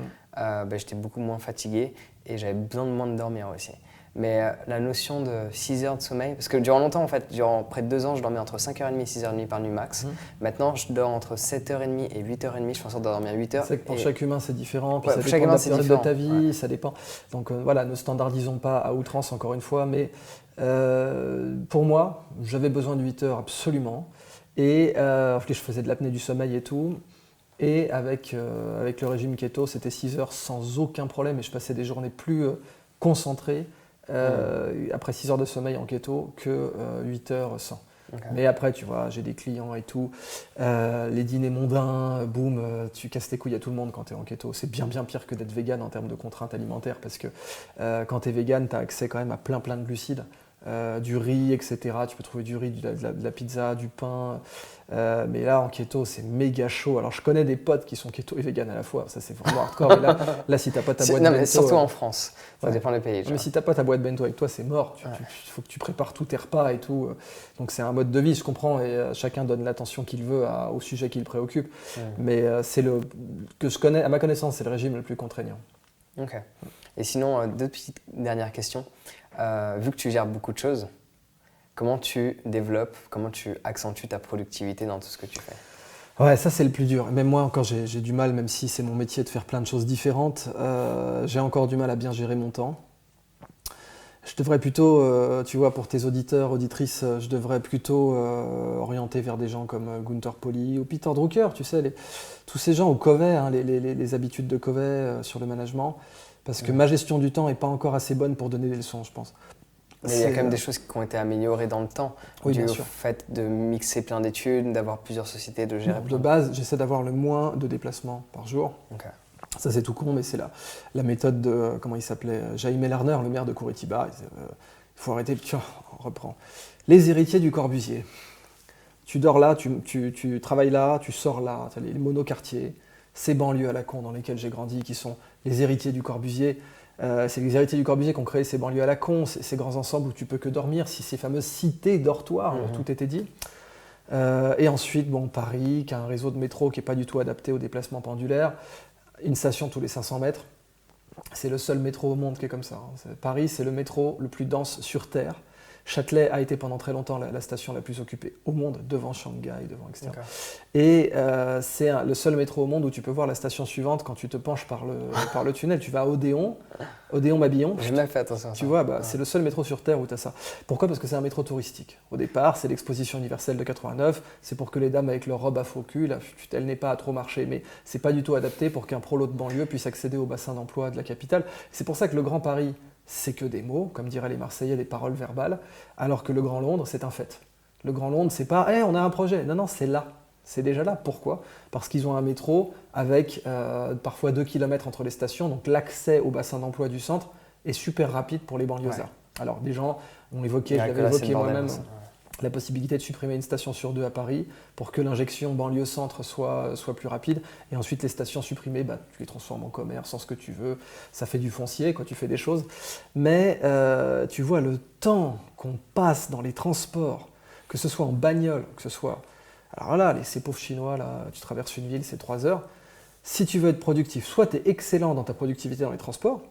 J'étais beaucoup moins fatigué et j'avais besoin de moins de dormir aussi. Mais la notion de 6 heures de sommeil, parce que durant longtemps, en fait, durant près de 2 ans, je dormais entre 5h30 et 6h30 par nuit max. Maintenant, je dors entre 7h30 et 8h30, je fais en sorte de dormir 8 heures. C'est que pour chaque humain, c'est différent, puis ça pour chaque dépend humain, de la période de ta vie, ça dépend. Donc voilà, ne standardisons pas à outrance, encore une fois, mais pour moi, j'avais besoin de 8 heures absolument. Et je faisais de l'apnée du sommeil et tout. Et avec le régime keto, c'était 6 heures sans aucun problème, et je passais des journées plus concentrées. Après 6 heures de sommeil en keto que 8 heures sans. Okay. Mais après, tu vois, j'ai des clients et tout. Les dîners mondains, boum, tu casses tes couilles à tout le monde quand tu es en keto. C'est bien pire que d'être vegan en termes de contraintes alimentaires parce que quand tu es vegan, tu as accès quand même à plein de glucides. Du riz, etc. Tu peux trouver du riz, de la pizza, du pain. Mais là, en keto, c'est méga chaud. Alors, je connais des potes qui sont keto et vegan à la fois. Ça, c'est vraiment hardcore. Mais là, si tu n'as pas ta boîte bento... mais surtout en France. Ça dépend des pays. Mais si tu n'as pas ta boîte bento avec toi, c'est mort. Il faut que tu prépares tous tes repas et tout. Donc, c'est un mode de vie, je comprends. Et chacun donne l'attention qu'il veut au sujet qui le préoccupe. Mais c'est que je connais, à ma connaissance, c'est le régime le plus contraignant. Ok. Et sinon, deux petites dernières questions. Vu que tu gères beaucoup de choses, comment tu développes, comment tu accentues ta productivité dans tout ce que tu fais? Ouais, ça c'est le plus dur. Même moi encore j'ai du mal, même si c'est mon métier de faire plein de choses différentes, j'ai encore du mal à bien gérer mon temps. Je devrais plutôt, tu vois, pour tes auditeurs, auditrices, je devrais plutôt orienter vers des gens comme Gunther Pauli ou Peter Drucker, tu sais, tous ces gens au Covey, hein, les habitudes de Covey sur le management. Parce que ma gestion du temps n'est pas encore assez bonne pour donner des leçons, je pense. Mais il y a quand même des choses qui ont été améliorées dans le temps. Oui, bien dû sûr. au fait de mixer plein d'études, d'avoir plusieurs sociétés, de gérer. De base, j'essaie d'avoir le moins de déplacements par jour. Okay. Ça, c'est tout con, mais c'est la méthode de, comment il s'appelait, Jaime Lerner, le maire de Curitiba. Il faut arrêter, tiens, on reprend. Les héritiers du Corbusier. Tu dors là, tu travailles là, tu sors là, tu as les monoquartiers, ces banlieues à la con dans lesquelles j'ai grandi, qui sont les héritiers du Corbusier. C'est les héritiers du Corbusier qui ont créé ces banlieues à la con, ces grands ensembles où tu peux que dormir, ces fameuses cités dortoirs, où tout était dit. Et ensuite, Paris, qui a un réseau de métro qui n'est pas du tout adapté au déplacement pendulaire, une station tous les 500 mètres. C'est le seul métro au monde qui est comme ça. Paris, c'est le métro le plus dense sur Terre. Châtelet a été pendant très longtemps la station la plus occupée au monde, devant Shanghai, devant etc. Okay. Et c'est le seul métro au monde où tu peux voir la station suivante quand tu te penches par le tunnel. Tu vas à Odéon-Mabillon. J'ai jamais fait attention à ça. Tu vois, c'est le seul métro sur Terre où tu as ça. Pourquoi ? Parce que c'est un métro touristique. Au départ, c'est l'exposition universelle de 89. C'est pour que les dames avec leur robe à faux cul, elle n'est pas à trop marcher. Mais c'est pas du tout adapté pour qu'un prolo de banlieue puisse accéder au bassin d'emploi de la capitale. C'est pour ça que le Grand Paris, c'est que des mots, comme diraient les Marseillais, des paroles verbales, alors que le Grand Londres, c'est un fait. Le Grand Londres, c'est pas hey, on a un projet. Non, c'est là. C'est déjà là. Pourquoi? Parce qu'ils ont un métro avec parfois 2 km entre les stations. Donc l'accès au bassin d'emploi du centre est super rapide pour les banlieusards. Alors des gens ont évoqué, je l'avais évoqué moi-même, la possibilité de supprimer une station sur 2 à Paris pour que l'injection banlieue-centre soit plus rapide. Et ensuite, les stations supprimées, tu les transformes en commerce, en ce que tu veux. Ça fait du foncier, tu fais des choses. Mais tu vois, le temps qu'on passe dans les transports, que ce soit en bagnole, que ce soit... Alors là, ces pauvres Chinois, là, tu traverses une ville, c'est 3 heures. Si tu veux être productif, soit tu es excellent dans ta productivité dans les transports,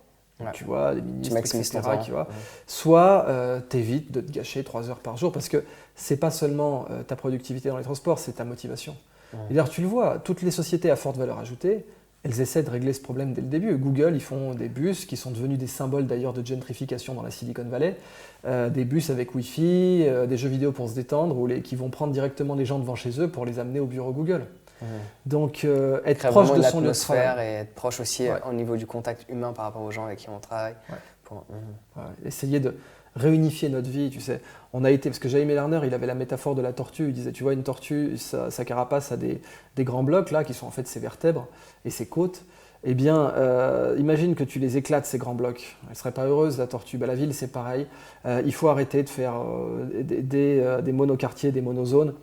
tu vois, des ministres, etc. Soit tu évites de te gâcher 3 heures par jour, parce que c'est pas seulement ta productivité dans les transports, c'est ta motivation. Et d'ailleurs, tu le vois, toutes les sociétés à forte valeur ajoutée, elles essaient de régler ce problème dès le début. Google, ils font des bus qui sont devenus des symboles d'ailleurs de gentrification dans la Silicon Valley, des bus avec Wi-Fi, des jeux vidéo pour se détendre, qui vont prendre directement les gens devant chez eux pour les amener au bureau Google. Donc être proche de son lieu de travail. Et être proche aussi au niveau du contact humain par rapport aux gens avec qui on travaille. Essayer de réunifier notre vie, tu sais. On a été, parce que Jaime Lerner, il avait la métaphore de la tortue, il disait, tu vois, une tortue, sa carapace a des grands blocs, là, qui sont en fait ses vertèbres et ses côtes. Eh bien, imagine que tu les éclates, ces grands blocs. Elle ne serait pas heureuse, la tortue. La ville, c'est pareil. Il faut arrêter de faire des monoquartiers, des monozones.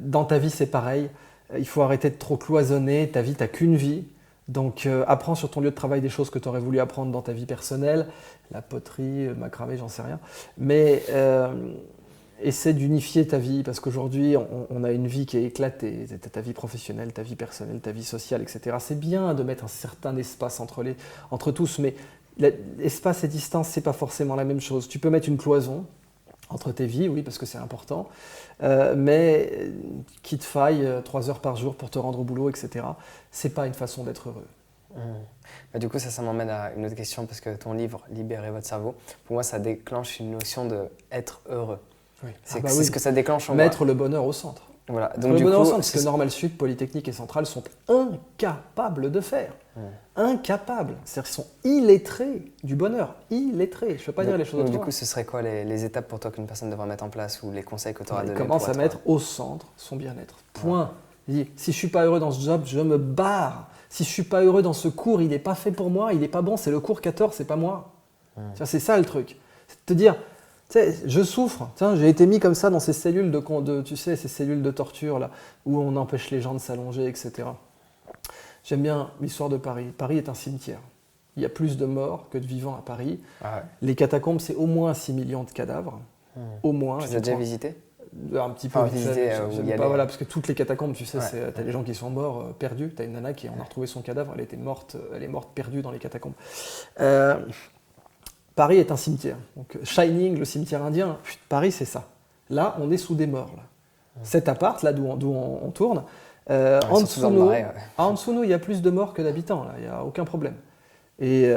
Dans ta vie, c'est pareil. Il faut arrêter de trop cloisonner. Ta vie, tu n'as qu'une vie. Donc, apprends sur ton lieu de travail des choses que tu aurais voulu apprendre dans ta vie personnelle. La poterie, macramé, j'en sais rien. Mais essaie d'unifier ta vie, parce qu'aujourd'hui, on a une vie qui est éclatée. Ta vie professionnelle, ta vie personnelle, ta vie sociale, etc. C'est bien de mettre un certain espace entre tous, mais l'espace et distance, c'est pas forcément la même chose. Tu peux mettre une cloison entre tes vies, oui, parce que c'est important, mais qu'il te faille 3 heures par jour pour te rendre au boulot, etc., c'est pas une façon d'être heureux. Du coup, ça m'emmène à une autre question, parce que ton livre « Libérez votre cerveau », pour moi, ça déclenche une notion d'être heureux. Oui. C'est ce que ça déclenche en moi. Mettre le bonheur au centre. Voilà. Donc, le bonheur au centre, ce que Normal Sup, Polytechnique et Centrale sont incapables de faire. Incapables. C'est-à-dire qu'ils sont illettrés du bonheur. Illettrés. Je ne peux pas dire les choses autrement. Du coup, ce serait quoi les étapes pour toi qu'une personne devrait mettre en place, ou les conseils que tu auras donnés? Commence à mettre au centre son bien-être. Point. Si je ne suis pas heureux dans ce job, je me barre. Si je ne suis pas heureux dans ce cours, il n'est pas fait pour moi, il n'est pas bon, c'est le cours 14, c'est pas moi. C'est ça le truc. C'est de te dire, tu sais, je souffre. Tiens, j'ai été mis comme ça dans ces cellules tu sais, ces cellules de torture là, où on empêche les gens de s'allonger, etc. J'aime bien l'histoire de Paris. Paris est un cimetière. Il y a plus de morts que de vivants à Paris. Les catacombes, c'est au moins 6 millions de cadavres. Au moins. Tu les as déjà visités? Un petit peu. Parce que toutes les catacombes, tu sais, t'as des gens qui sont morts, perdus. T'as une nana on a retrouvé son cadavre, elle est morte perdue dans les catacombes. Paris est un cimetière. Donc, Shining, le cimetière indien, Paris, c'est ça. Là, on est sous des morts. Là. Cet appart, là d'où on tourne, en dessous de nous, il y a plus de morts que d'habitants. Il n'y a aucun problème. Et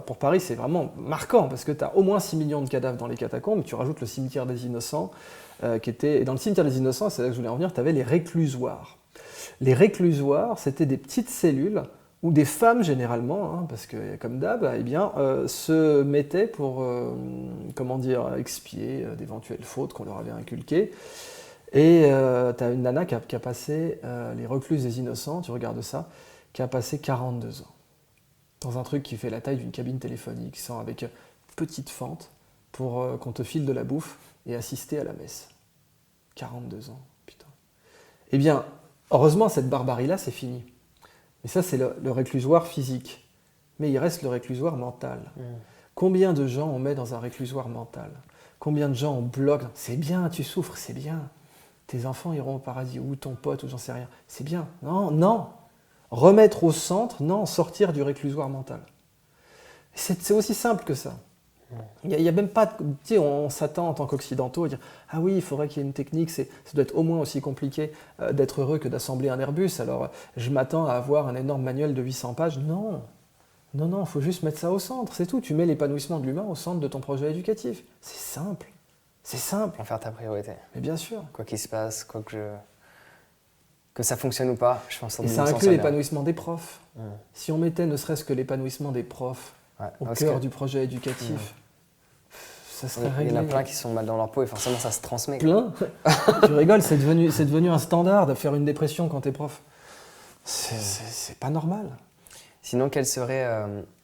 pour Paris, c'est vraiment marquant, parce que tu as au moins 6 millions de cadavres dans les catacombes, tu rajoutes le cimetière des innocents, et dans le cimetière des innocents, c'est là que je voulais en venir, tu avais les réclusoires. Les réclusoires, c'était des petites cellules où des femmes généralement, parce que comme d'hab, se mettaient pour expier d'éventuelles fautes qu'on leur avait inculquées. Et tu as une nana qui a passé, les recluses des innocents, tu regardes ça, qui a passé 42 ans. Dans un truc qui fait la taille d'une cabine téléphonique, avec une petite fente pour qu'on te file de la bouffe et assister à la messe. 42 ans, putain. Eh bien, heureusement, cette barbarie-là, c'est fini. Mais ça, c'est le réclusoire physique. Mais il reste le réclusoire mental. Combien de gens on met dans un réclusoire mental? Combien de gens on bloque? C'est bien, tu souffres, c'est bien. Tes enfants iront au paradis, ou ton pote, ou j'en sais rien. C'est bien. Non. Remettre au centre, non, sortir du réclusoire mental. C'est aussi simple que ça. Il n'y a même pas... Tu sais, on s'attend en tant qu'occidentaux à dire « Ah oui, il faudrait qu'il y ait une technique, ça doit être au moins aussi compliqué d'être heureux que d'assembler un Airbus, alors je m'attends à avoir un énorme manuel de 800 pages. » Non, il faut juste mettre ça au centre, c'est tout. Tu mets l'épanouissement de l'humain au centre de ton projet éducatif. C'est simple. En faire ta priorité. Mais bien sûr. Quoi qu'il se passe, que ça fonctionne ou pas, je pense que et ça inclut l'épanouissement des profs. Si on mettait ne serait-ce que l'épanouissement des profs au cœur du projet éducatif, ça serait Il réglé. y en a plein qui sont mal dans leur peau et forcément ça se transmet. Plein. Tu rigoles, c'est devenu un standard de faire une dépression quand t'es prof. C'est pas normal. Sinon, quels seraient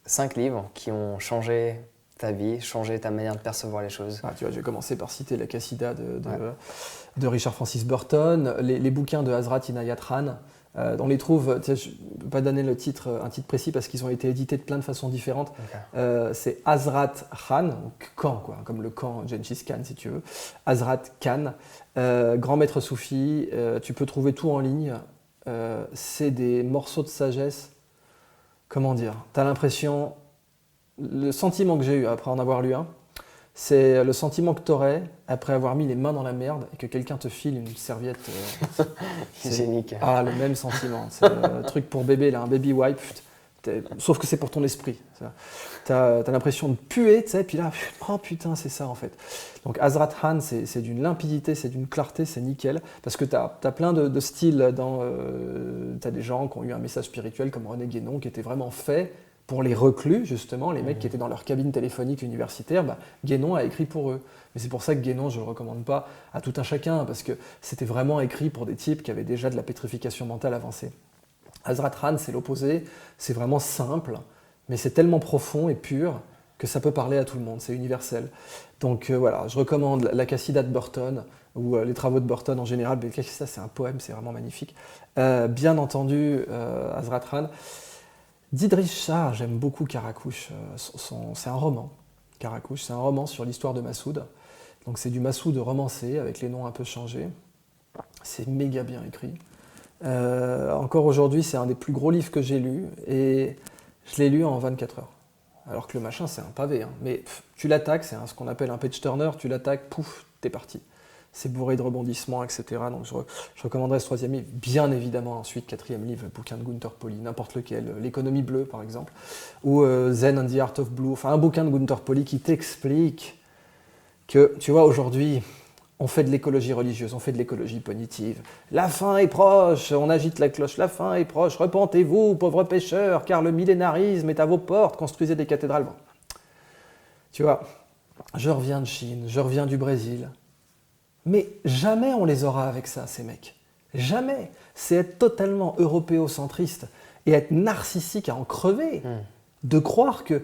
5 livres qui ont changé ta vie, changé ta manière de percevoir les choses? Tu vois, je vais commencer par citer La Cassida de Richard Francis Burton, les bouquins de Hazrat Inayat Khan. On les trouve, je ne peux pas donner un titre précis parce qu'ils ont été édités de plein de façons différentes. Okay. C'est Hazrat Khan, donc Khan, quoi, comme le Khan, Gengis Khan si tu veux. Hazrat Khan, grand maître soufi, tu peux trouver tout en ligne. C'est des morceaux de sagesse. Comment dire? Tu as l'impression, le sentiment que j'ai eu après en avoir lu un, c'est le sentiment que tu aurais après avoir mis les mains dans la merde et que quelqu'un te file une serviette. Hygiénique. Ah, le même sentiment. C'est le truc pour bébé, là, un baby wipe. Sauf que c'est pour ton esprit. Tu as l'impression de puer, tu sais, puis là, oh putain, c'est ça en fait. Donc Hazrat Khan, c'est d'une limpidité, c'est d'une clarté, c'est nickel. Parce que tu as plein de styles. Tu as des gens qui ont eu un message spirituel comme René Guénon, qui était vraiment fait pour les reclus, justement, les mecs qui étaient dans leur cabine téléphonique universitaire. Guénon a écrit pour eux. Mais c'est pour ça que Guénon, je ne le recommande pas à tout un chacun, parce que c'était vraiment écrit pour des types qui avaient déjà de la pétrification mentale avancée. Hazrat Khan, c'est l'opposé, c'est vraiment simple, mais c'est tellement profond et pur que ça peut parler à tout le monde, c'est universel. Donc voilà, je recommande La Cassida de Burton, ou les travaux de Burton en général. La Cassida, c'est un poème, c'est vraiment magnifique. Bien entendu, Hazrat Khan. D'Idriss Shah, j'aime beaucoup Karakouche, c'est un roman. Karakouche, c'est un roman sur l'histoire de Massoud. Donc c'est du Massoud romancé, avec les noms un peu changés. C'est méga bien écrit. Encore aujourd'hui, c'est un des plus gros livres que j'ai lu, et je l'ai lu en 24 heures. Alors que le machin, c'est un pavé. Mais tu l'attaques, c'est ce qu'on appelle un page turner, tu l'attaques, pouf, t'es parti. C'est bourré de rebondissements, etc. Donc je recommanderais ce 3e livre. Bien évidemment, ensuite, 4e livre, le bouquin de Gunther Pauli, n'importe lequel, L'économie bleue, par exemple, ou Zen and the Art of Blue, enfin un bouquin de Gunther Pauli qui t'explique que, tu vois, aujourd'hui, on fait de l'écologie religieuse, on fait de l'écologie punitive. La fin est proche, on agite la cloche, la fin est proche, repentez-vous, pauvres pécheurs, car le millénarisme est à vos portes, construisez des cathédrales. Bon. Tu vois, je reviens de Chine, je reviens du Brésil, mais jamais on les aura avec ça, ces mecs. Jamais. C'est être totalement européocentriste et être narcissique à en crever, de croire que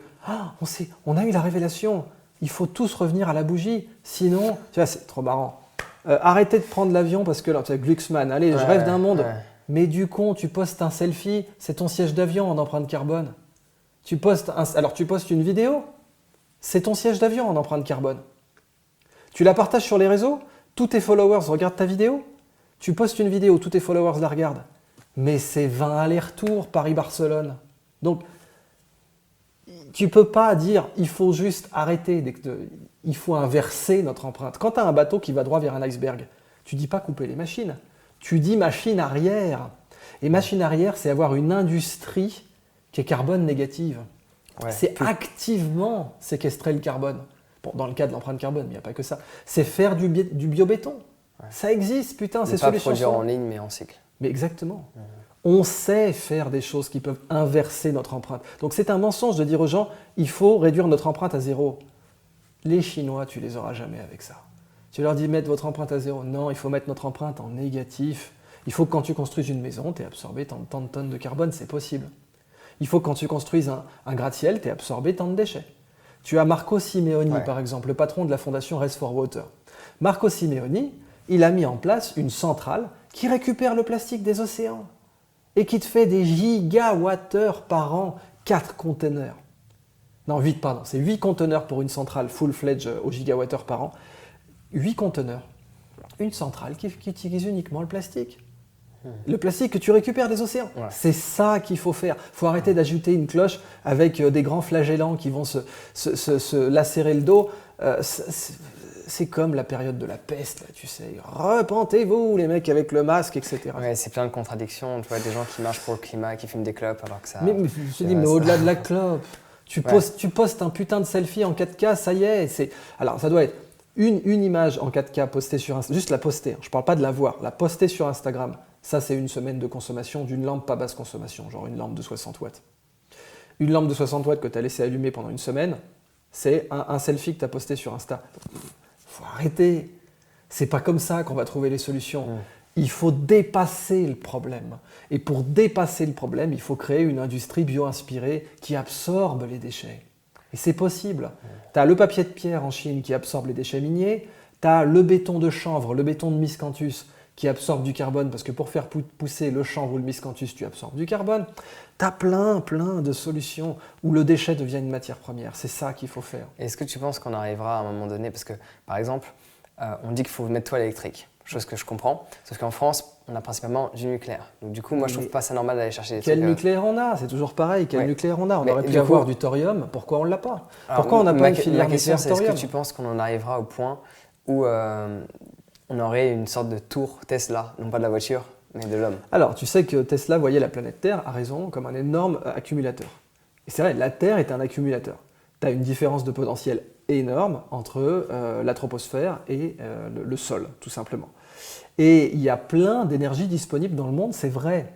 on a eu la révélation. Il faut tous revenir à la bougie, sinon, tu vois, c'est trop marrant. Arrêtez de prendre l'avion parce que, là, tu sais, Glucksmann, allez, je rêve d'un monde. Mais du con, tu postes un selfie, c'est ton siège d'avion en empreinte carbone. Tu postes une vidéo, c'est ton siège d'avion en empreinte carbone. Tu la partages sur les réseaux, tous tes followers regardent ta vidéo. Tu postes une vidéo, tous tes followers la regardent. Mais c'est 20 allers-retours Paris-Barcelone. Donc, tu peux pas dire il faut juste arrêter, il faut inverser notre empreinte. Quand tu as un bateau qui va droit vers un iceberg, tu dis pas couper les machines, tu dis machine arrière. Et machine arrière, c'est avoir une industrie qui est carbone négative. C'est activement séquestrer le carbone. Bon, dans le cas de l'empreinte carbone, mais il n'y a pas que ça. C'est faire du biobéton. Ça existe, putain, c'est solution. Pas produire en ligne, mais en cycle. Mais exactement. On sait faire des choses qui peuvent inverser notre empreinte. Donc c'est un mensonge de dire aux gens, il faut réduire notre empreinte à 0. Les Chinois, tu les auras jamais avec ça. Tu leur dis, mettre votre empreinte à 0. Non, il faut mettre notre empreinte en négatif. Il faut que quand tu construises une maison, tu aies absorbé tant de tonnes de carbone, c'est possible. Il faut que quand tu construises un gratte-ciel, tu aies absorbé tant de déchets. Tu as Marco Simeoni, par exemple, le patron de la fondation Race for Water. Marco Simeoni, il a mis en place une centrale qui récupère le plastique des océans et qui te fait des gigawattheures par an, 4 containers. Non, 8, pardon, c'est 8 conteneurs pour une centrale full-fledged au gigawattheure par an. 8 conteneurs. Une centrale qui utilise uniquement le plastique. Le plastique que tu récupères des océans. C'est ça qu'il faut faire. Il faut arrêter d'ajouter une cloche avec des grands flagellants qui vont se lacérer le dos. C'est comme la période de la peste, là, tu sais. Repentez-vous, les mecs avec le masque, etc. Ouais, c'est plein de contradictions. Tu vois, des gens qui marchent pour le climat, qui fument des clopes alors que ça... Mais je te dis, mais au-delà de la clope, tu postes un putain de selfie en 4K, ça y est. Alors, ça doit être une image en 4K postée sur Instagram. Juste la poster, je ne parle pas de la voir. La poster sur Instagram, ça, c'est une semaine de consommation d'une lampe pas basse consommation, genre une lampe de 60 watts. Une lampe de 60 watts que tu as laissé allumer pendant une semaine, c'est un selfie que tu as posté sur Insta. Faut arrêter. C'est pas comme ça qu'on va trouver les solutions. Il faut dépasser le problème. Et pour dépasser le problème, il faut créer une industrie bio-inspirée qui absorbe les déchets. Et c'est possible. Tu as le papier de pierre en Chine qui absorbe les déchets miniers, tu as le béton de chanvre, le béton de miscanthus qui absorbe du carbone, parce que pour faire pousser le chanvre ou le miscanthus, tu absorbes du carbone. Tu as plein de solutions où le déchet devient une matière première. C'est ça qu'il faut faire. Est-ce que tu penses qu'on arrivera à un moment donné, parce que par exemple, on dit qu'il faut mettre toile électrique, chose que je comprends, sauf qu'en France, on a principalement du nucléaire. Donc du coup, moi, je trouve pas ça normal d'aller chercher des trucs. Quel nucléaire on a? C'est toujours pareil. Quel nucléaire on a? On aurait pu avoir du thorium. Pourquoi on ne l'a pas? Pourquoi on n'a pas une filière nucléaire thorium? Est-ce que tu penses qu'on en arrivera au point où on aurait une sorte de tour Tesla, non pas de la voiture, mais de l'homme? Alors, tu sais que Tesla voyait la planète Terre, a raison, comme un énorme accumulateur. Et c'est vrai, la Terre est un accumulateur. Tu as une différence de potentiel énorme entre la troposphère et le sol, tout simplement. Et il y a plein d'énergie disponible dans le monde, c'est vrai.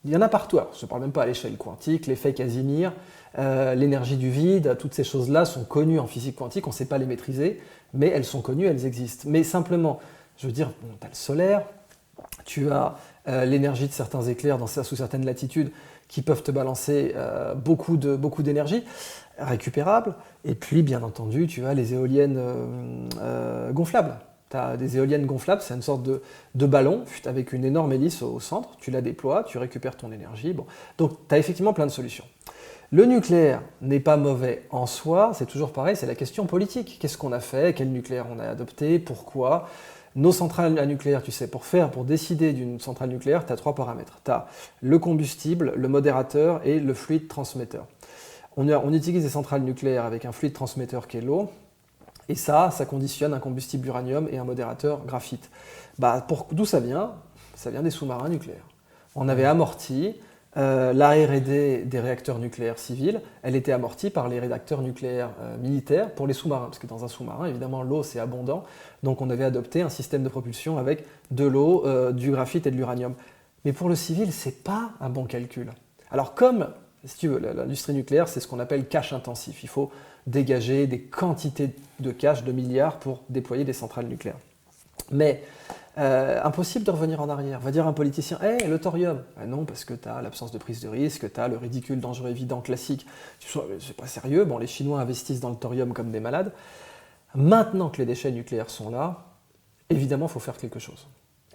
Il y en a partout. Alors, je ne parle même pas à l'échelle quantique, l'effet Casimir, l'énergie du vide, toutes ces choses-là sont connues en physique quantique, on ne sait pas les maîtriser, mais elles sont connues, elles existent. Mais simplement, je veux dire, tu as le solaire, tu as l'énergie de certains éclairs sous certaines latitudes qui peuvent te balancer beaucoup d'énergie récupérable. Et puis, bien entendu, tu as les éoliennes gonflables. Tu as des éoliennes gonflables, c'est une sorte de ballon avec une énorme hélice au centre. Tu la déploies, tu récupères ton énergie. Bon. Donc, tu as effectivement plein de solutions. Le nucléaire n'est pas mauvais en soi, c'est toujours pareil, c'est la question politique. Qu'est-ce qu'on a fait? Quel nucléaire on a adopté? Pourquoi? Nos centrales à nucléaire, tu sais, pour décider d'une centrale nucléaire, tu as 3 paramètres. Tu as le combustible, le modérateur et le fluide transmetteur. On utilise des centrales nucléaires avec un fluide transmetteur qui est l'eau, et ça conditionne un combustible uranium et un modérateur graphite. D'où ça vient? Ça vient des sous-marins nucléaires. On avait amorti la R&D des réacteurs nucléaires civils, elle était amortie par les réacteurs nucléaires militaires pour les sous-marins, parce que dans un sous-marin, évidemment, l'eau c'est abondant, donc on avait adopté un système de propulsion avec de l'eau, du graphite et de l'uranium. Mais pour le civil, c'est pas un bon calcul. Alors comme, si tu veux, l'industrie nucléaire, c'est ce qu'on appelle cash intensif. Il faut dégager des quantités de cash, de milliards, pour déployer des centrales nucléaires. Mais impossible de revenir en arrière. Va dire un politicien, hey, le thorium. Non, parce que tu as l'absence de prise de risque, tu as le ridicule, dangereux, évident, classique. C'est pas sérieux. Bon, les Chinois investissent dans le thorium comme des malades. Maintenant que les déchets nucléaires sont là, évidemment, il faut faire quelque chose.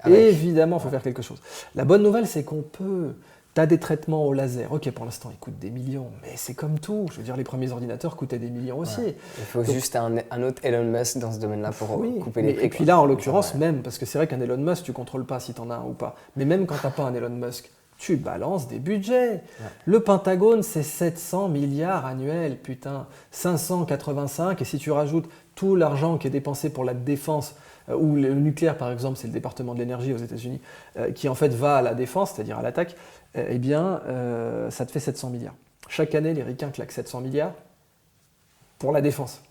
Évidemment, il faut faire quelque chose. La bonne nouvelle, c'est qu'on peut. Tu as des traitements au laser. Ok, pour l'instant, ils coûtent des millions, mais c'est comme tout. Je veux dire, les premiers ordinateurs coûtaient des millions aussi. Ouais. Il faut juste un autre Elon Musk dans ce domaine-là pour couper les prix. Et puis là, en l'occurrence, même, parce que c'est vrai qu'un Elon Musk, tu ne contrôles pas si tu en as un ou pas. Mais même quand tu n'as pas un Elon Musk, tu balances des budgets. Ouais. Le Pentagone, c'est 700 milliards annuels, putain. 585, et si tu rajoutes tout l'argent qui est dépensé pour la défense, ou le nucléaire, par exemple, c'est le département de l'énergie aux États-Unis, qui en fait va à la défense, c'est-à-dire à l'attaque, eh bien, ça te fait 700 milliards. Chaque année, les ricains claquent 700 milliards pour la défense.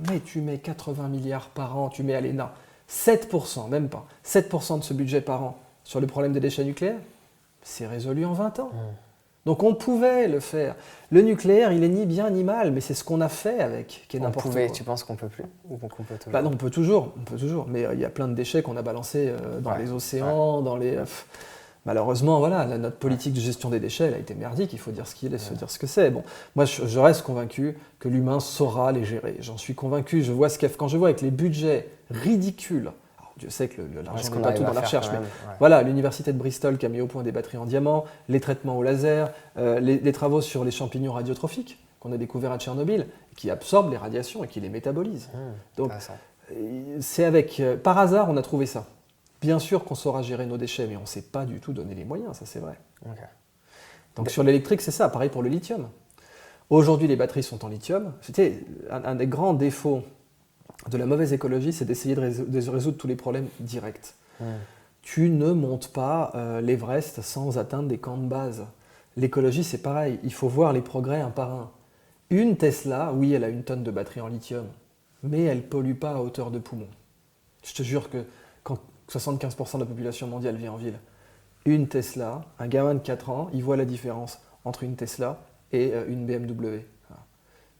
Mais tu mets 80 milliards par an, tu mets à l'ENA 7%, même pas, 7% de ce budget par an sur le problème des déchets nucléaires, c'est résolu en 20 ans. Donc on pouvait le faire. Le nucléaire, il est ni bien ni mal, mais c'est ce qu'on a fait avec, qui est n'importe quoi. Tu penses qu'on peut plus ou qu'on peut toujours? Non, on peut toujours. Mais il y a plein de déchets qu'on a balancés dans les océans, dans les... Malheureusement, voilà, notre politique de gestion des déchets, elle a été merdique, il faut dire ce qu'il est, se dire ce que c'est. Bon, moi, je reste convaincu que l'humain saura les gérer. J'en suis convaincu, quand je vois avec les budgets ridicules, alors, Dieu sait que l'argent n'est pas tout dans la recherche, mais voilà, l'université de Bristol qui a mis au point des batteries en diamant, les traitements au laser, les travaux sur les champignons radiotrophiques qu'on a découverts à Tchernobyl, qui absorbent les radiations et qui les métabolisent. Donc, c'est par hasard, on a trouvé ça. Bien sûr qu'on saura gérer nos déchets, mais on ne sait pas du tout donner les moyens, ça c'est vrai. Okay. Donc sur l'électrique, c'est ça, pareil pour le lithium. Aujourd'hui, les batteries sont en lithium. C'était un des grands défauts de la mauvaise écologie, c'est d'essayer de résoudre tous les problèmes directs. Tu ne montes pas l'Everest sans atteindre des camps de base. L'écologie, c'est pareil, il faut voir les progrès un par un. Une Tesla, oui, elle a 1 tonne de batterie en lithium, mais elle ne pollue pas à hauteur de poumon. Je te jure que quand 75% de la population mondiale vit en ville. Une Tesla, un gamin de 4 ans, il voit la différence entre une Tesla et une BMW.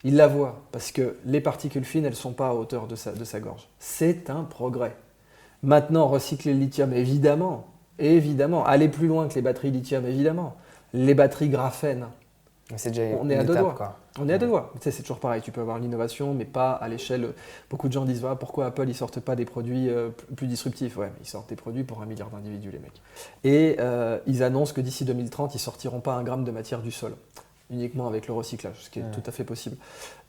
Il la voit, parce que les particules fines, elles ne sont pas à hauteur de sa gorge. C'est un progrès. Maintenant, recycler le lithium, évidemment. Aller plus loin que les batteries lithium, évidemment. Les batteries graphène, C'est déjà on est à deux doigts. quoi. On est à deux doigts. Tu sais, c'est toujours pareil, tu peux avoir l'innovation, mais pas à l'échelle. Beaucoup de gens disent pourquoi Apple ils sortent pas des produits plus disruptifs. Ouais, mais ils sortent des produits pour 1 milliard d'individus, les mecs. Et ils annoncent que d'ici 2030, ils sortiront pas 1 gramme de matière du sol, uniquement avec le recyclage, ce qui est tout à fait possible.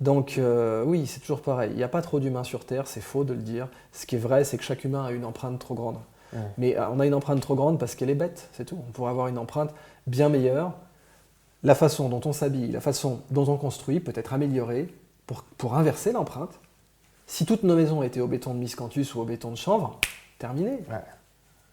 Donc oui, c'est toujours pareil. Il n'y a pas trop d'humains sur Terre, c'est faux de le dire. Ce qui est vrai, c'est que chaque humain a une empreinte trop grande. Mais on a une empreinte trop grande parce qu'elle est bête, c'est tout. On pourrait avoir une empreinte bien meilleure. La façon dont on s'habille, la façon dont on construit peut être améliorée pour inverser l'empreinte. Si toutes nos maisons étaient au béton de miscanthus ou au béton de chanvre, terminé. Ouais.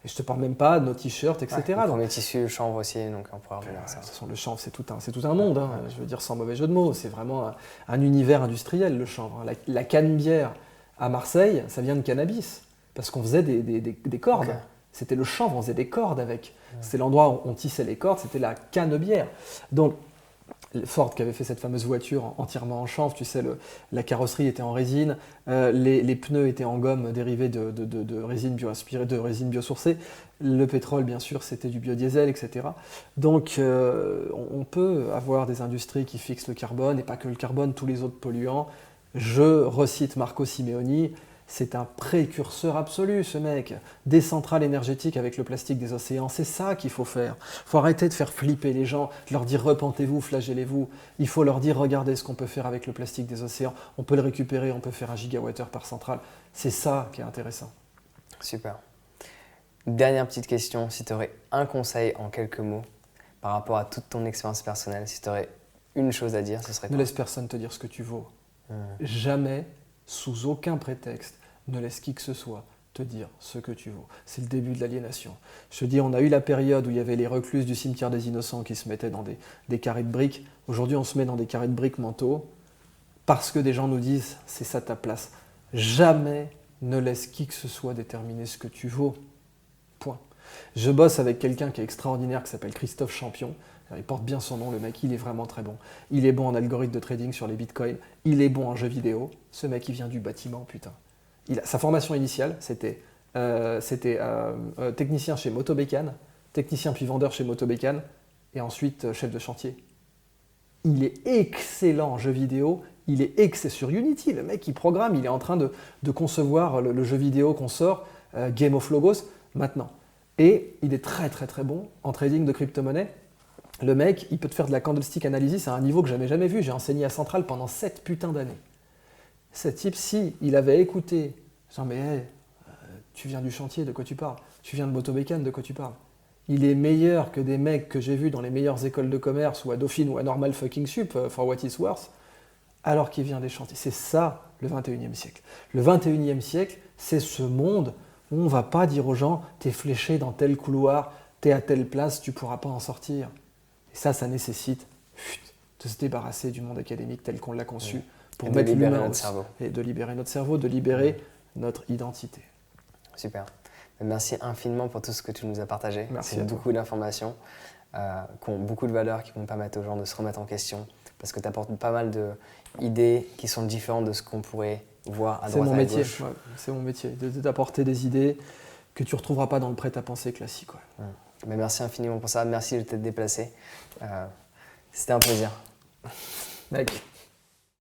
Et je te parle même pas de nos t-shirts, etc. Le premier tissu, le chanvre aussi, donc on pourrait revenir à ça. De toute façon, le chanvre, c'est tout un monde, hein, je veux dire sans mauvais jeu de mots. C'est vraiment un univers industriel, le chanvre. La canne-bière à Marseille, ça vient de cannabis, parce qu'on faisait des cordes. Okay. C'était le chanvre, on faisait des cordes avec. C'était l'endroit où on tissait les cordes, c'était la canne-bière. Donc, Ford qui avait fait cette fameuse voiture entièrement en chanvre, tu sais, la carrosserie était en résine, les pneus étaient en gomme dérivée de résine bioaspirée, de résine biosourcée, le pétrole bien sûr c'était du biodiesel, etc. Donc on peut avoir des industries qui fixent le carbone, et pas que le carbone, tous les autres polluants. Je recite Marco Simeoni, c'est un précurseur absolu, ce mec. Des centrales énergétiques avec le plastique des océans, c'est ça qu'il faut faire. Il faut arrêter de faire flipper les gens, de leur dire repentez-vous, flagellez-vous. Il faut leur dire regardez ce qu'on peut faire avec le plastique des océans. On peut le récupérer, on peut faire 1 gigawattheure par centrale. C'est ça qui est intéressant. Super. Dernière petite question, si tu aurais un conseil en quelques mots par rapport à toute ton expérience personnelle, si tu aurais une chose à dire, ce serait quoi ? Ne laisse personne te dire ce que tu vaux. Jamais, sous aucun prétexte, ne laisse qui que ce soit te dire ce que tu vaux. C'est le début de l'aliénation. Je te dis, on a eu la période où il y avait les recluses du cimetière des innocents qui se mettaient dans des carrés de briques. Aujourd'hui, on se met dans des carrés de briques mentaux parce que des gens nous disent « c'est ça ta place ». Jamais ne laisse qui que ce soit déterminer ce que tu vaux. Point. Je bosse avec quelqu'un qui est extraordinaire, qui s'appelle Christophe Champion. Il porte bien son nom, le mec, il est vraiment très bon. Il est bon en algorithme de trading sur les bitcoins, il est bon en jeux vidéo. Ce mec, il vient du bâtiment, putain. Sa formation initiale, c'était technicien chez Motobécane, technicien puis vendeur chez Motobécane, et ensuite chef de chantier. Il est excellent en jeux vidéo, il est excellent sur Unity. Le mec, il programme, il est en train de concevoir le jeu vidéo qu'on sort, Game of Logos, maintenant. Et il est très très très bon en trading de crypto-monnaie. Le mec, il peut te faire de la candlestick analysis à un niveau que je n'avais jamais vu. J'ai enseigné à Centrale pendant 7 putains d'années. Ce type, si il avait écouté, genre, mais hey, tu viens du chantier, de quoi tu parles ? Tu viens de Motobécane, de quoi tu parles ? Il est meilleur que des mecs que j'ai vus dans les meilleures écoles de commerce, ou à Dauphine, ou à Normal fucking Sup, for what it's worth, alors qu'il vient des chantiers. C'est ça, le 21e siècle. Le 21e siècle, c'est ce monde où on ne va pas dire aux gens, t'es fléché dans tel couloir, t'es à telle place, tu ne pourras pas en sortir. Et ça nécessite de se débarrasser du monde académique tel qu'on l'a conçu pour mettre l'humain au cerveau. Et de libérer notre cerveau, de libérer notre identité. Super. Merci infiniment pour tout ce que tu nous as partagé. C'est beaucoup d'informations qui ont beaucoup de valeur, qui vont permettre aux gens de se remettre en question parce que tu apportes pas mal d'idées qui sont différentes de ce qu'on pourrait voir à droite et à gauche. C'est mon métier, d'apporter des idées que tu ne retrouveras pas dans le prêt-à-penser classique. Mais merci infiniment pour ça, merci de t'être déplacé. C'était un plaisir. Mec.